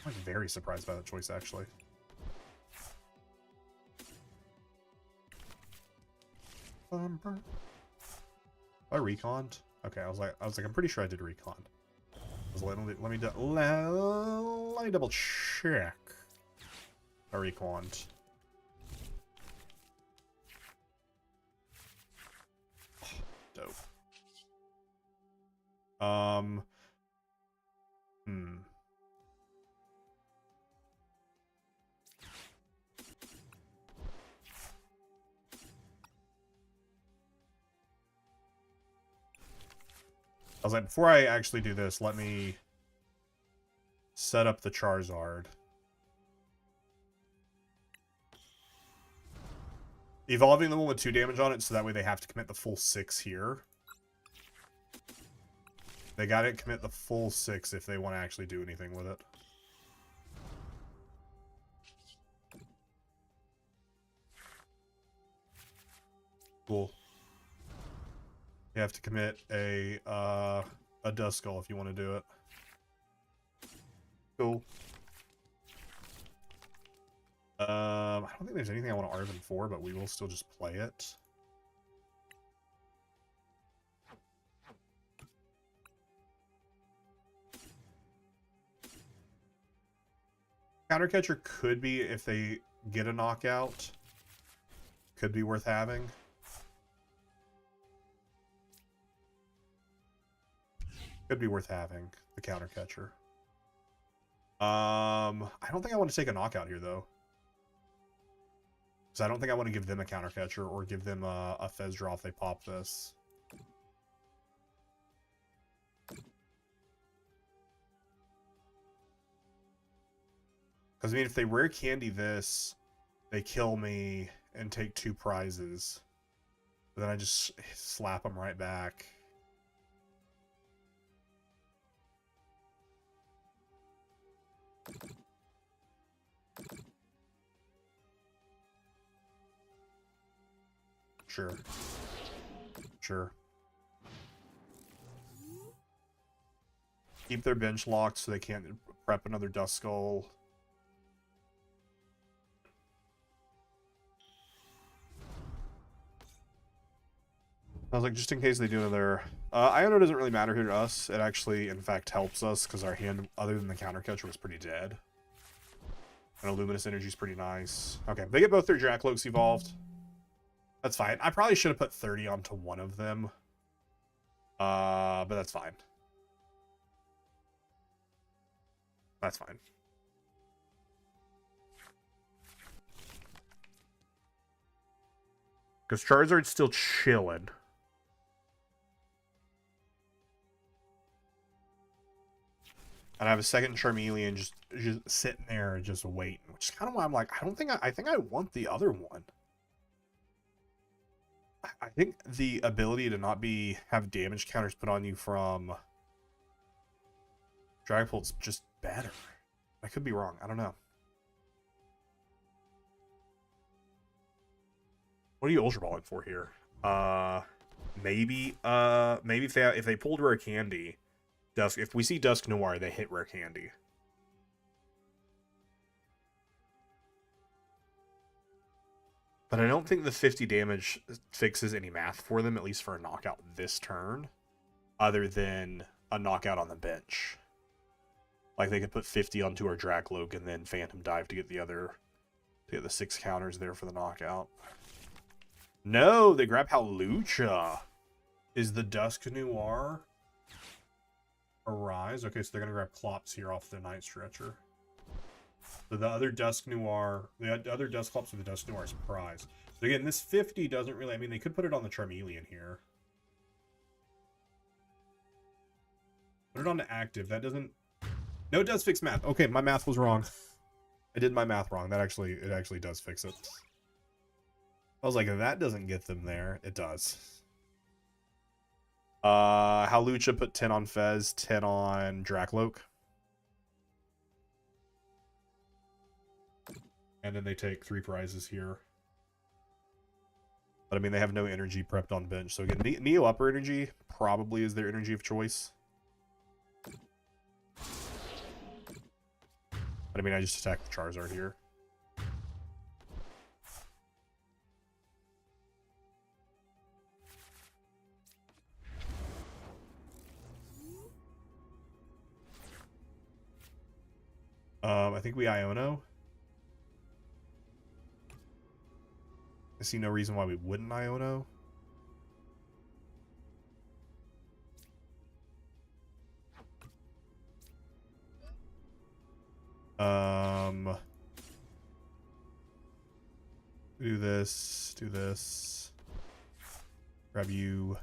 I'm very surprised by that choice, actually. I reconned? Okay, I was like, I'm pretty sure I did recon. Let me double check. I reconned. Dope. I was like, before I actually do this, let me set up the Charizard. Evolving the one with 2 damage on it, so that way they have to commit the full 6 here. They gotta commit the full 6 if they want to actually do anything with it. Cool. You have to commit a Duskull if you want to do it. Cool. I don't think there's anything I want to Arven for, but we will still just play it. Countercatcher could be, if they get a knockout, could be worth having. Could be worth having the counter catcher. I don't think I want to take a knockout here though. Because I don't think I want to give them a counter catcher or give them a Fez draw if they pop this. Because I mean, if they rare candy this, they kill me and take 2 prizes. But then I just slap them right back. Sure. Sure. Keep their bench locked so they can't prep another Dust Skull. I was like, just in case they do another... Iono doesn't really matter here to us. It actually, in fact, helps us because our hand, other than the counter catcher, was pretty dead. And a Luminous Energy is pretty nice. Okay, they get both their Dracloaks evolved. That's fine. I probably should have put 30 onto one of them. But that's fine. That's fine. Because Charizard's still chilling. And I have a second Charmeleon just sitting there and just waiting. Which is kind of why I'm like, I think I want the other one. I think the ability to not have damage counters put on you from Dragapult's just better. I could be wrong. I don't know. What are you Ultra Balling for here? Maybe if they pulled Rare Candy, if we see Dusk Noir, they hit Rare Candy. But I don't think the 50 damage fixes any math for them, at least for a knockout this turn, other than a knockout on the bench. Like they could put 50 onto our Dracloak and then Phantom Dive to get the 6 counters there for the knockout. No, they grab Hawlucha. Is the Dusk Noir Arise? Okay, so they're gonna grab Clops here off the Night Stretcher. So the other Dusk Noir, the other Dusclops with the Dusk Noir is prize. So again, this 50 doesn't really, I mean, they could put it on the Charmeleon here. Put it on to active. That doesn't, no, it does fix math. Okay, my math was wrong. I did my math wrong. It actually does fix it. I was like, if that doesn't get them there, it does. Hawlucha put 10 on Fez, 10 on Dracloak. And then they take 3 prizes here. But I mean, they have no energy prepped on bench. So again, Neo Upper Energy probably is their energy of choice. But I mean, I just attacked the Charizard here. I think we Iono. I see no reason why we wouldn't Iono. Do this. Grab you.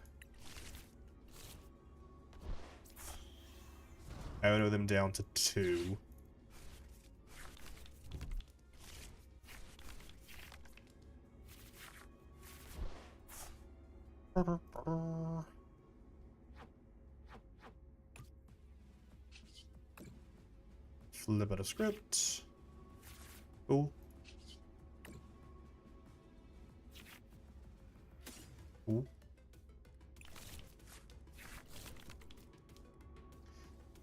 Iono them down to 2. Flip out a script. Cool. Cool.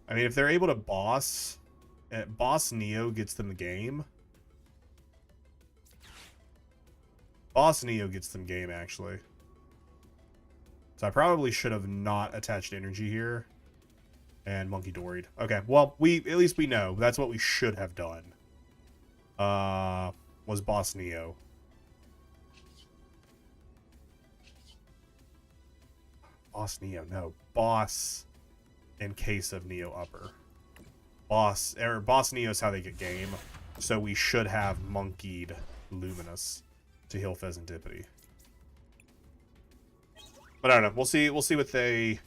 I mean, if they're able to boss Neo gets them the game. Boss Neo gets them game, actually. So I probably should have not attached energy here. And Monkey Doried. Okay, well, at least we know. That's what we should have done. Was Boss Neo. Boss Neo, no. Boss in case of Neo upper. Boss Neo is how they get game, so we should have Monkeyed Luminous to heal Pheasantipity. But I don't know. We'll see what they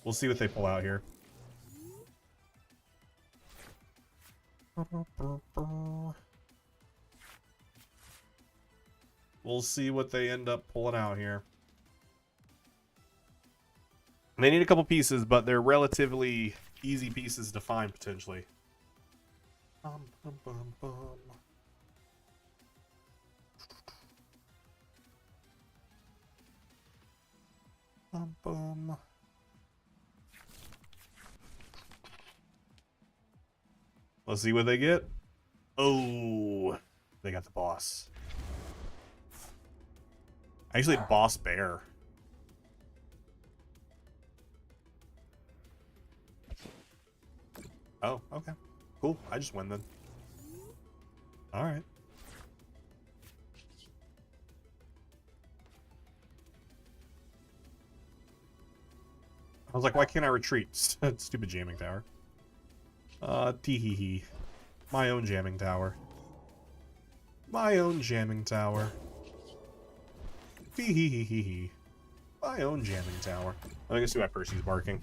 pull out here. We'll see what they end up pulling out here. They need a couple pieces, but they're relatively easy pieces to find, potentially. Bum, bum, bum, bum. Bum, bum. Let's see what they get. Oh, they got the boss. Actually, Boss Bear. Oh, okay. Cool. I just win then. Alright. I was like, why can't I retreat? Stupid jamming tower. Tee-hee-hee. My own jamming tower. My own jamming tower. Tee-hee-hee-hee-hee. My own jamming tower. I'm gonna see why Percy's barking.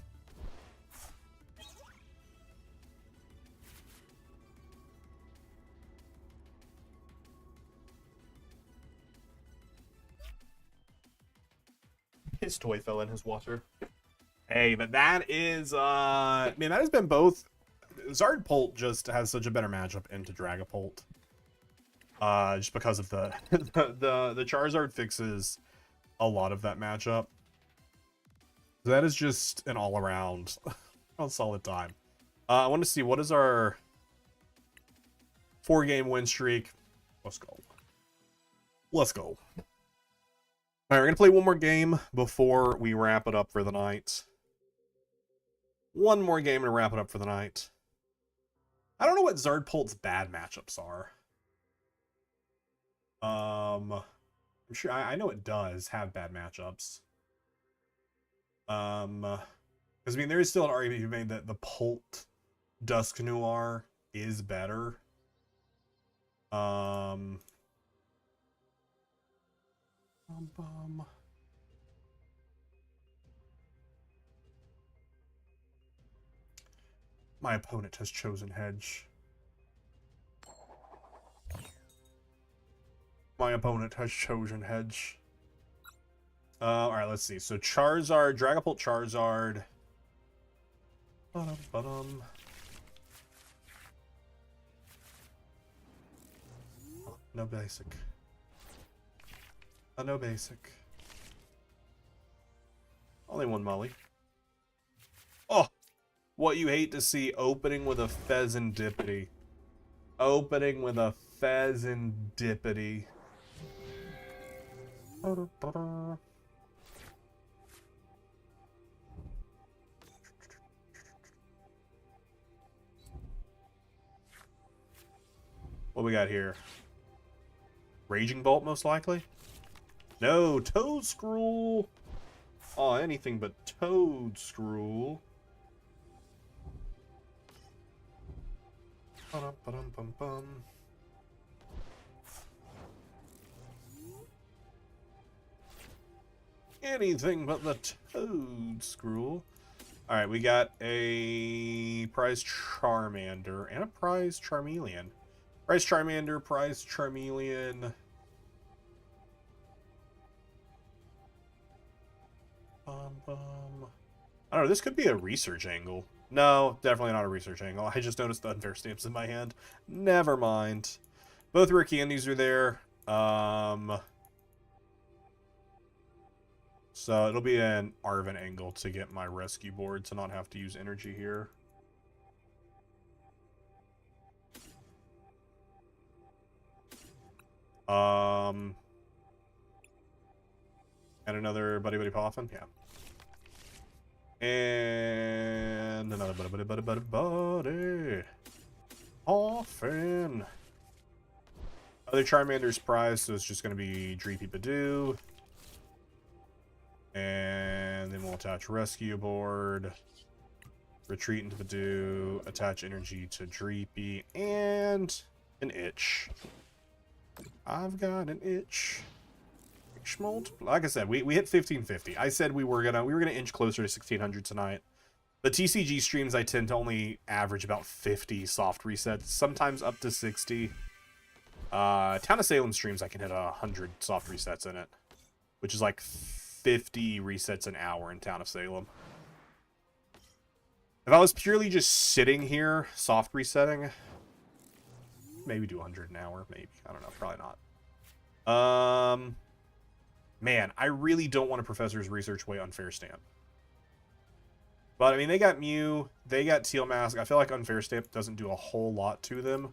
His toy fell in his water. Hey, but that is, man, that has been both. Zard Pult just has such a better matchup into Dragapult. Just because of the the Charizard fixes a lot of that matchup. That is just an all-around solid time. I want to see, what is our 4-game win streak? Let's go. Let's go. All right, we're going to play one more game before we wrap it up for the night. One more game and wrap it up for the night. I don't know what Zard Pult's bad matchups are. I'm sure I know it does have bad matchups. Because I mean, there is still an argument to be made that the Pult Dusk Noir is better. My opponent has chosen Hedge. My opponent has chosen Hedge. Alright, let's see. So Charizard, Dragapult Charizard. Oh, no basic. No basic. Only one Molly. Oh! What you hate to see, opening with a Pheasantipity. Opening with a Pheasantipity. What we got here? Raging Bolt, most likely? No, Toedscruel! Oh, anything but Toedscruel. Ba-dum-ba-dum-bum-bum. Anything but the Toedscruel. Alright, we got a prize Charmander and a prize Charmeleon. Prize Charmander, prize Charmeleon. I don't know, this could be a research angle. No, definitely not a research angle. I just noticed the unfair stamps in my hand. Never mind. Both rare candies are there. So it'll be an Arven angle to get my rescue board to not have to use energy here. And another Buddy Buddy Poffin, yeah. And another Buddy Poffin. Other Charmander's prize, so it's just going to be Dreepy Badoo. And then we'll attach rescue board. Retreat into Badoo, attach energy to Dreepy, and an itch. I've got an itch. Like I said, we hit 1550. I said we were gonna inch closer to 1600 tonight. The TCG streams I tend to only average about 50 soft resets, sometimes up to 60. Town of Salem streams I can hit 100 soft resets in it, which is like 50 resets an hour in Town of Salem. If I was purely just sitting here, soft resetting, maybe do 100 an hour, maybe. I don't know, probably not. Man, I really don't want a Professor's Research Way Unfair Stamp. But, I mean, they got Mew, they got Teal Mask. I feel like Unfair Stamp doesn't do a whole lot to them.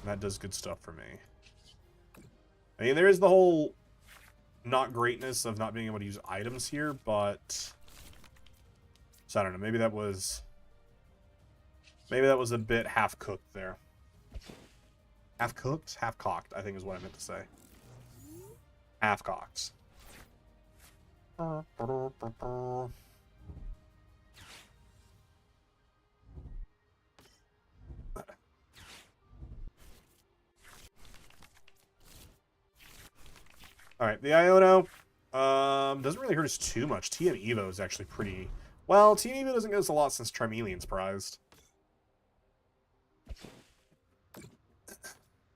And that does good stuff for me. I mean, there is the whole not greatness of not being able to use items here, but... So, I don't know, maybe that was a bit half-cooked there. Half-cooked? Half-cocked, I think is what I meant to say. Half-cocked. Alright, the Iono doesn't really hurt us too much. TM Evo is actually pretty... Well, TM Evo doesn't get us a lot since Trimelian's prized.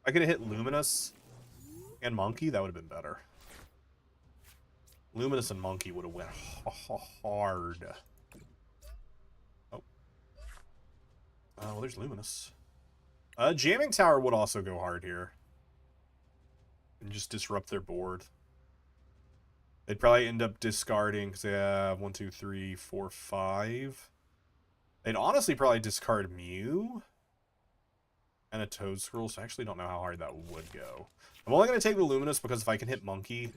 I could have hit Luminous and Monkey, that would have been better. Luminous and Monkey would have went hard. Oh. Well, there's Luminous. Jamming Tower would also go hard here. And just disrupt their board. They'd probably end up discarding, because they have 1, 2, 3, 4, 5. They'd honestly probably discard Mew. And a Toad Scroll, so I actually don't know how hard that would go. I'm only going to take the Luminous because if I can hit Monkey...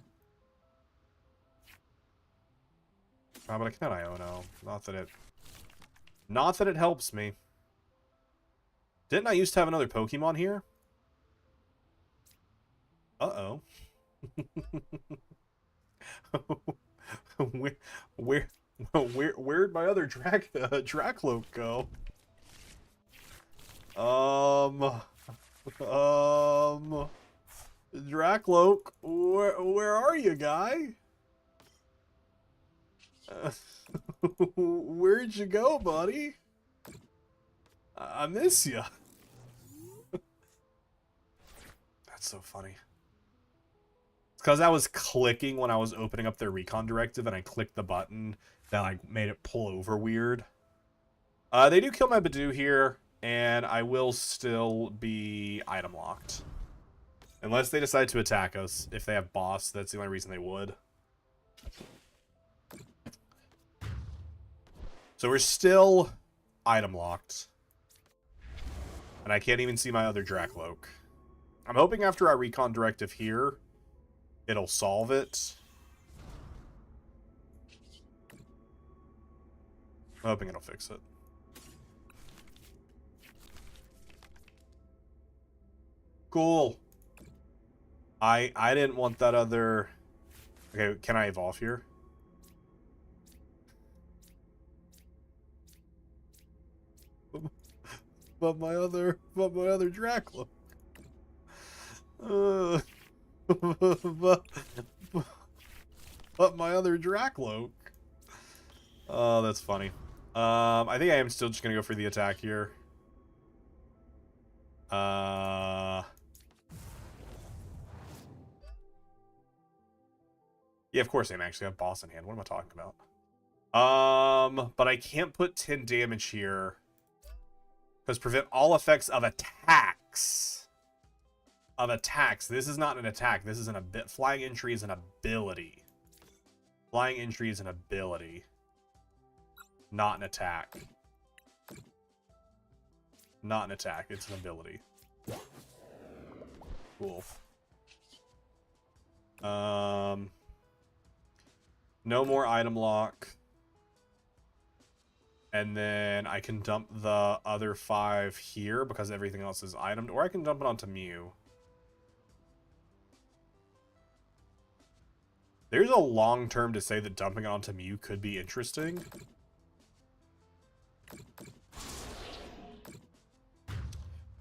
but I can hit Iono. Not that it helps me. Didn't I used to have another Pokemon here? Uh-oh. Where'd my other Dracloak go? Dracloak, where are you, guy? Where'd you go, buddy? I miss you. That's so funny. It's because I was clicking when I was opening up their recon directive, and I clicked the button that like made it pull over weird. They do kill my Badoo here, and I will still be item locked. Unless they decide to attack us. If they have boss, that's the only reason they would. So we're still item locked. And I can't even see my other Dracloak. I'm hoping after our recon directive here, it'll solve it. I'm hoping it'll fix it. Cool. I didn't want that other... Okay, can I evolve here? But my other Dracloak. But my other Dracloak. Oh, that's funny. I think I am still just gonna go for the attack here. Yeah, of course I am actually have boss in hand. What am I talking about? But I can't put 10 damage here. Because prevent all effects of attacks. This is not an attack. This is an ability. Flying Entry is an ability. Flying Entry is an ability. Not an attack. Not an attack. It's an ability. Cool. No more item lock. And then I can dump the other 5 here because everything else is itemed. Or I can dump it onto Mew. There's a long term to say that dumping it onto Mew could be interesting.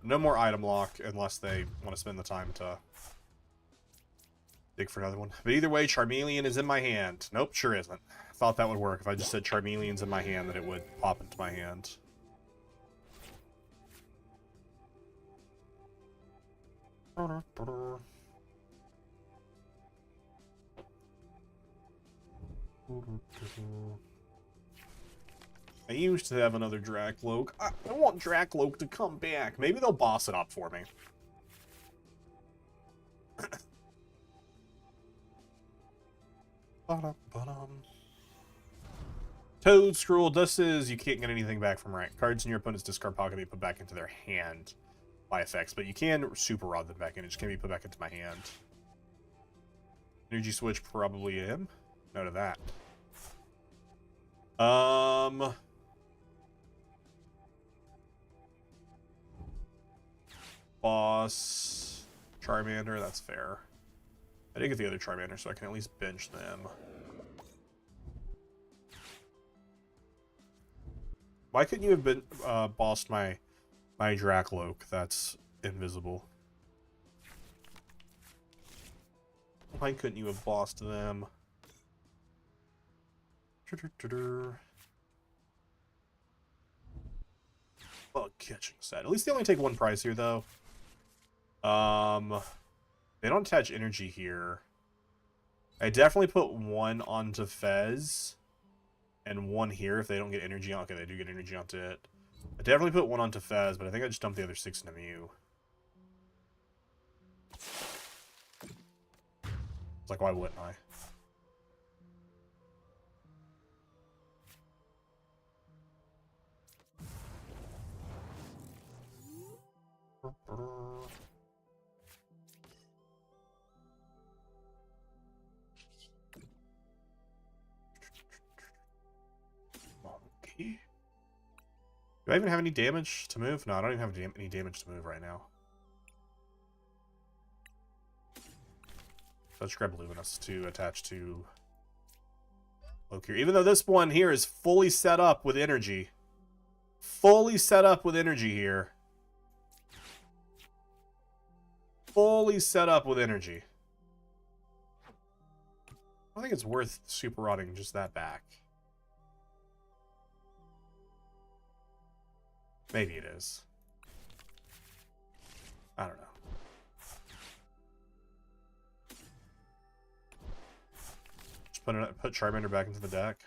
No more item lock unless they want to spend the time to dig for another one. But either way, Charmeleon is in my hand. Nope, sure isn't. Thought that would work. If I just said Charmeleon's in my hand, that it would pop into my hand. I used to have another Dracloak. I want Dracloak to come back. Maybe they'll boss it up for me. Toad Scroll. This is you can't get anything back from rank. Cards in your opponent's discard pocket may be put back into their hand by effects, but you can super rod them back in. It just can't be put back into my hand. Energy switch probably him. No to that. Boss Charmander, that's fair. I did get the other Charmander, so I can at least bench them. Why couldn't you have been bossed my Dracloak that's invisible? Why couldn't you have bossed them? Bug catching set. At least they only take one prize here, though. They don't attach energy here. I definitely put one onto Fez and one here if they don't get energy on. Okay, they do get energy onto it. I definitely put one onto Fez, but I think I just dumped the other 6 into Mew. It's like, why wouldn't I? Monkey. Do I even have any damage to move? No, I don't even have any damage to move right now. So let's grab Luminous to attach to Loki. Even though this one here is fully set up with energy. Fully set up with energy here. Fully set up with energy. I think it's worth super rodding just that back. Maybe it is. I don't know. Just put Charmander back into the deck.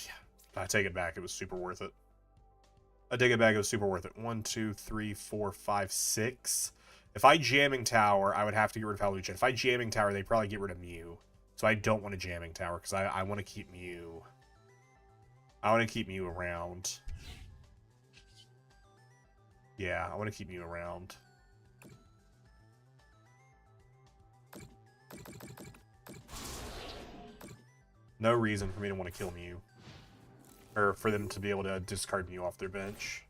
Yeah, I take it back. It was super worth it. I take it back. It was super worth it. 1, 2, 3, 4, 5, 6. If I jamming tower, I would have to get rid of Halloween. If I jamming tower, they'd probably get rid of Mew. So I don't want a jamming tower because I want to keep Mew. I want to keep Mew around. Yeah, I want to keep Mew around. No reason for me to want to kill Mew. Or for them to be able to discard Mew off their bench.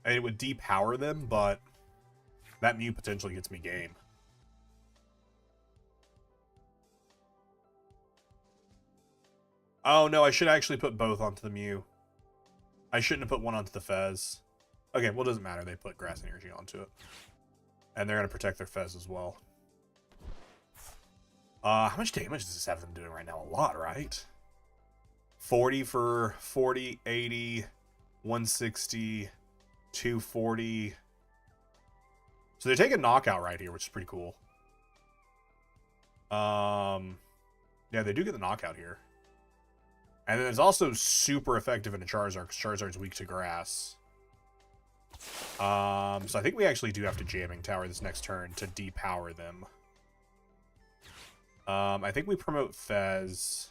And it would depower them, but that Mew potentially gets me game. Oh no, I should actually put both onto the Mew. I shouldn't have put one onto the Fez. Okay, well, it doesn't matter. They put Grass Energy onto it. And they're going to protect their Fez as well. How much damage does this have them doing right now? A lot, right? 40 for 40, 80, 160, 240. So they're taking knockout right here, which is pretty cool. Yeah, they do get the knockout here. And then it's also super effective in a Charizard, because Charizard's weak to grass. So I think we actually do have to jamming tower this next turn to depower them. I think we promote Fez.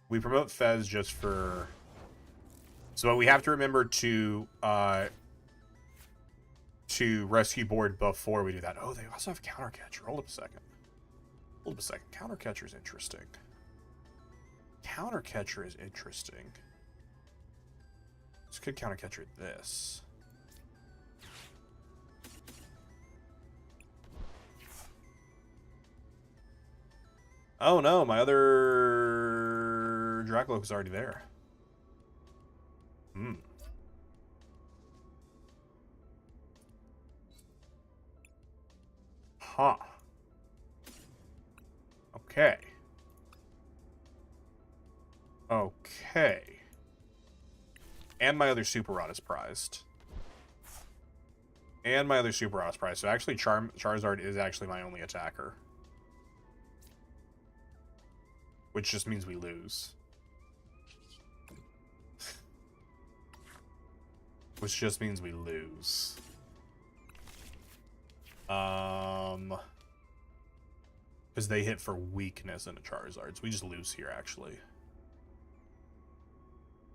We promote Fez just for... So we have to remember to to rescue board before we do that. Oh, they also have counter catcher. Hold up a second. Hold up a second. Counter catcher is interesting. Counter catcher is interesting. This could counter catcher this. Oh no, my other Dracula was already there. Hmm. Huh. Okay. Okay. And my other Super Rod is prized. And my other Super Rod is prized. So actually Charizard is actually my only attacker. Which just means we lose. Which just means we lose. Because they hit for weakness into Charizards. We just lose here, actually.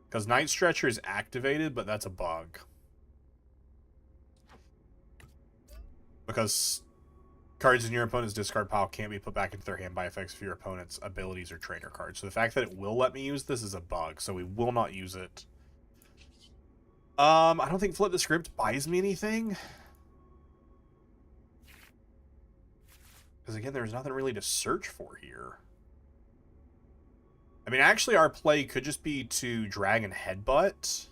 Because Night Stretcher is activated, but that's a bug. Because cards in your opponent's discard pile can't be put back into their hand by effects of your opponent's abilities or trainer cards. So the fact that it will let me use this is a bug, so we will not use it. I don't think Flip the Script buys me anything. Because again, there's nothing really to search for here. I mean, actually, our play could just be to Dragon Headbutt.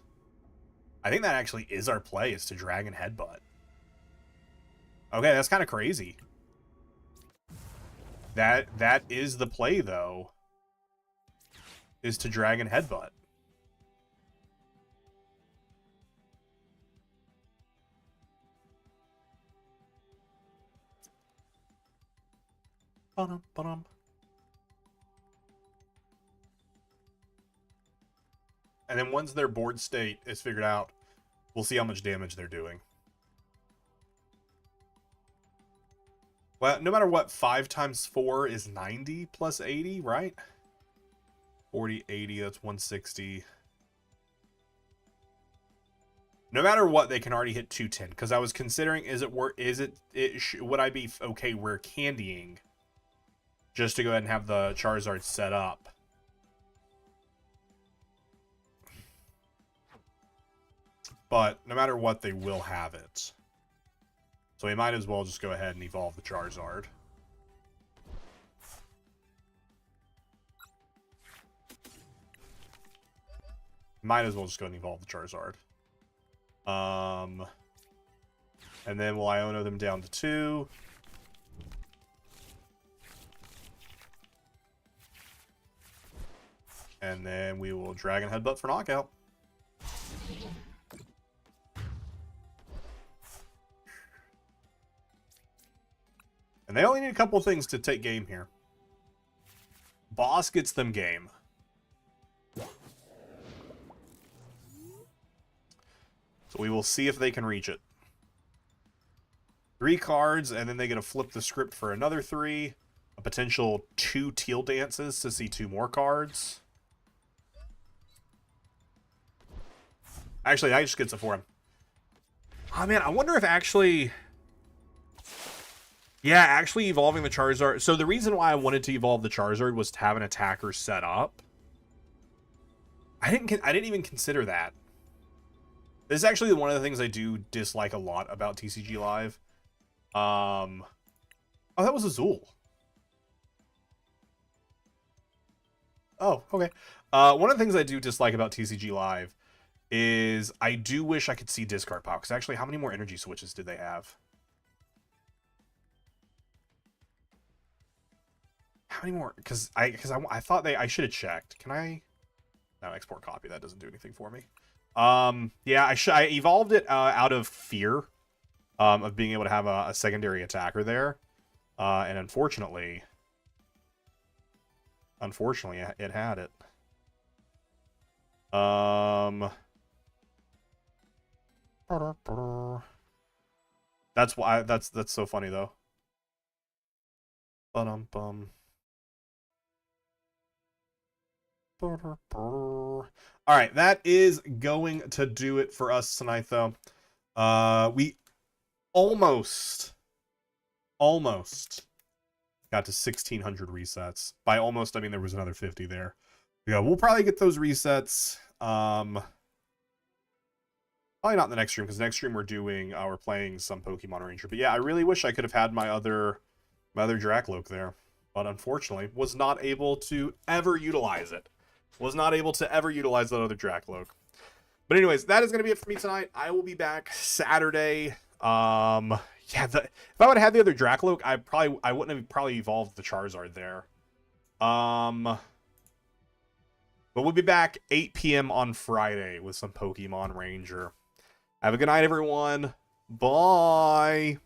I think that actually is our play, is to Dragon Headbutt. Okay, that's kind of crazy. That is the play, though. Is to Dragon Headbutt. Ba-dum. And then once their board state is figured out, we'll see how much damage they're doing. Well, no matter what, 5 times 4 is 90 plus 80, right? 40, 80, that's 160. No matter what, they can already hit 210. Because I was considering, would I be okay rare candying just to go ahead and have the Charizard set up? But no matter what, they will have it. So we might as well just go ahead and evolve the Charizard. Might as well just go ahead and evolve the Charizard. And then we'll Iono them down to 2. And then we will Dragon Headbutt for knockout. And they only need a couple of things to take game here. Boss gets them game. So we will see if they can reach it. 3 cards, and then they get to flip the script for another 3. A potential 2 Teal Dances to see 2 more cards. Actually, that just gets it for him. Oh, man, I wonder if actually... Yeah, actually evolving the Charizard... So the reason why I wanted to evolve the Charizard was to have an attacker set up. I didn't even consider that. This is actually one of the things I do dislike a lot about TCG Live. Oh, that was Azul. Oh, okay. One of the things I do dislike about TCG Live is I do wish I could see discard pile. Because actually, how many more energy switches did they have? How many more? Because I thought I should have checked. Can I? No, export copy. That doesn't do anything for me. Yeah, I evolved it out of fear of being able to have a secondary attacker there, and unfortunately, it had it. That's why that's so funny though. Bum. All right, that is going to do it for us tonight, though. almost got to 1,600 resets. By almost, I mean there was another 50 there. Yeah, we'll probably get those resets. Probably not in the next stream, because next stream we're playing some Pokemon Ranger. But yeah, I really wish I could have had my other Dracloak there, but unfortunately was not able to ever utilize it. Was not able to ever utilize that other Dracloak. But anyways, that is going to be it for me tonight. I will be back Saturday. Yeah, if I would have had the other Dracloak, I wouldn't have probably evolved the Charizard there. But we'll be back 8 p.m. on Friday with some Pokemon Ranger. Have a good night, everyone. Bye.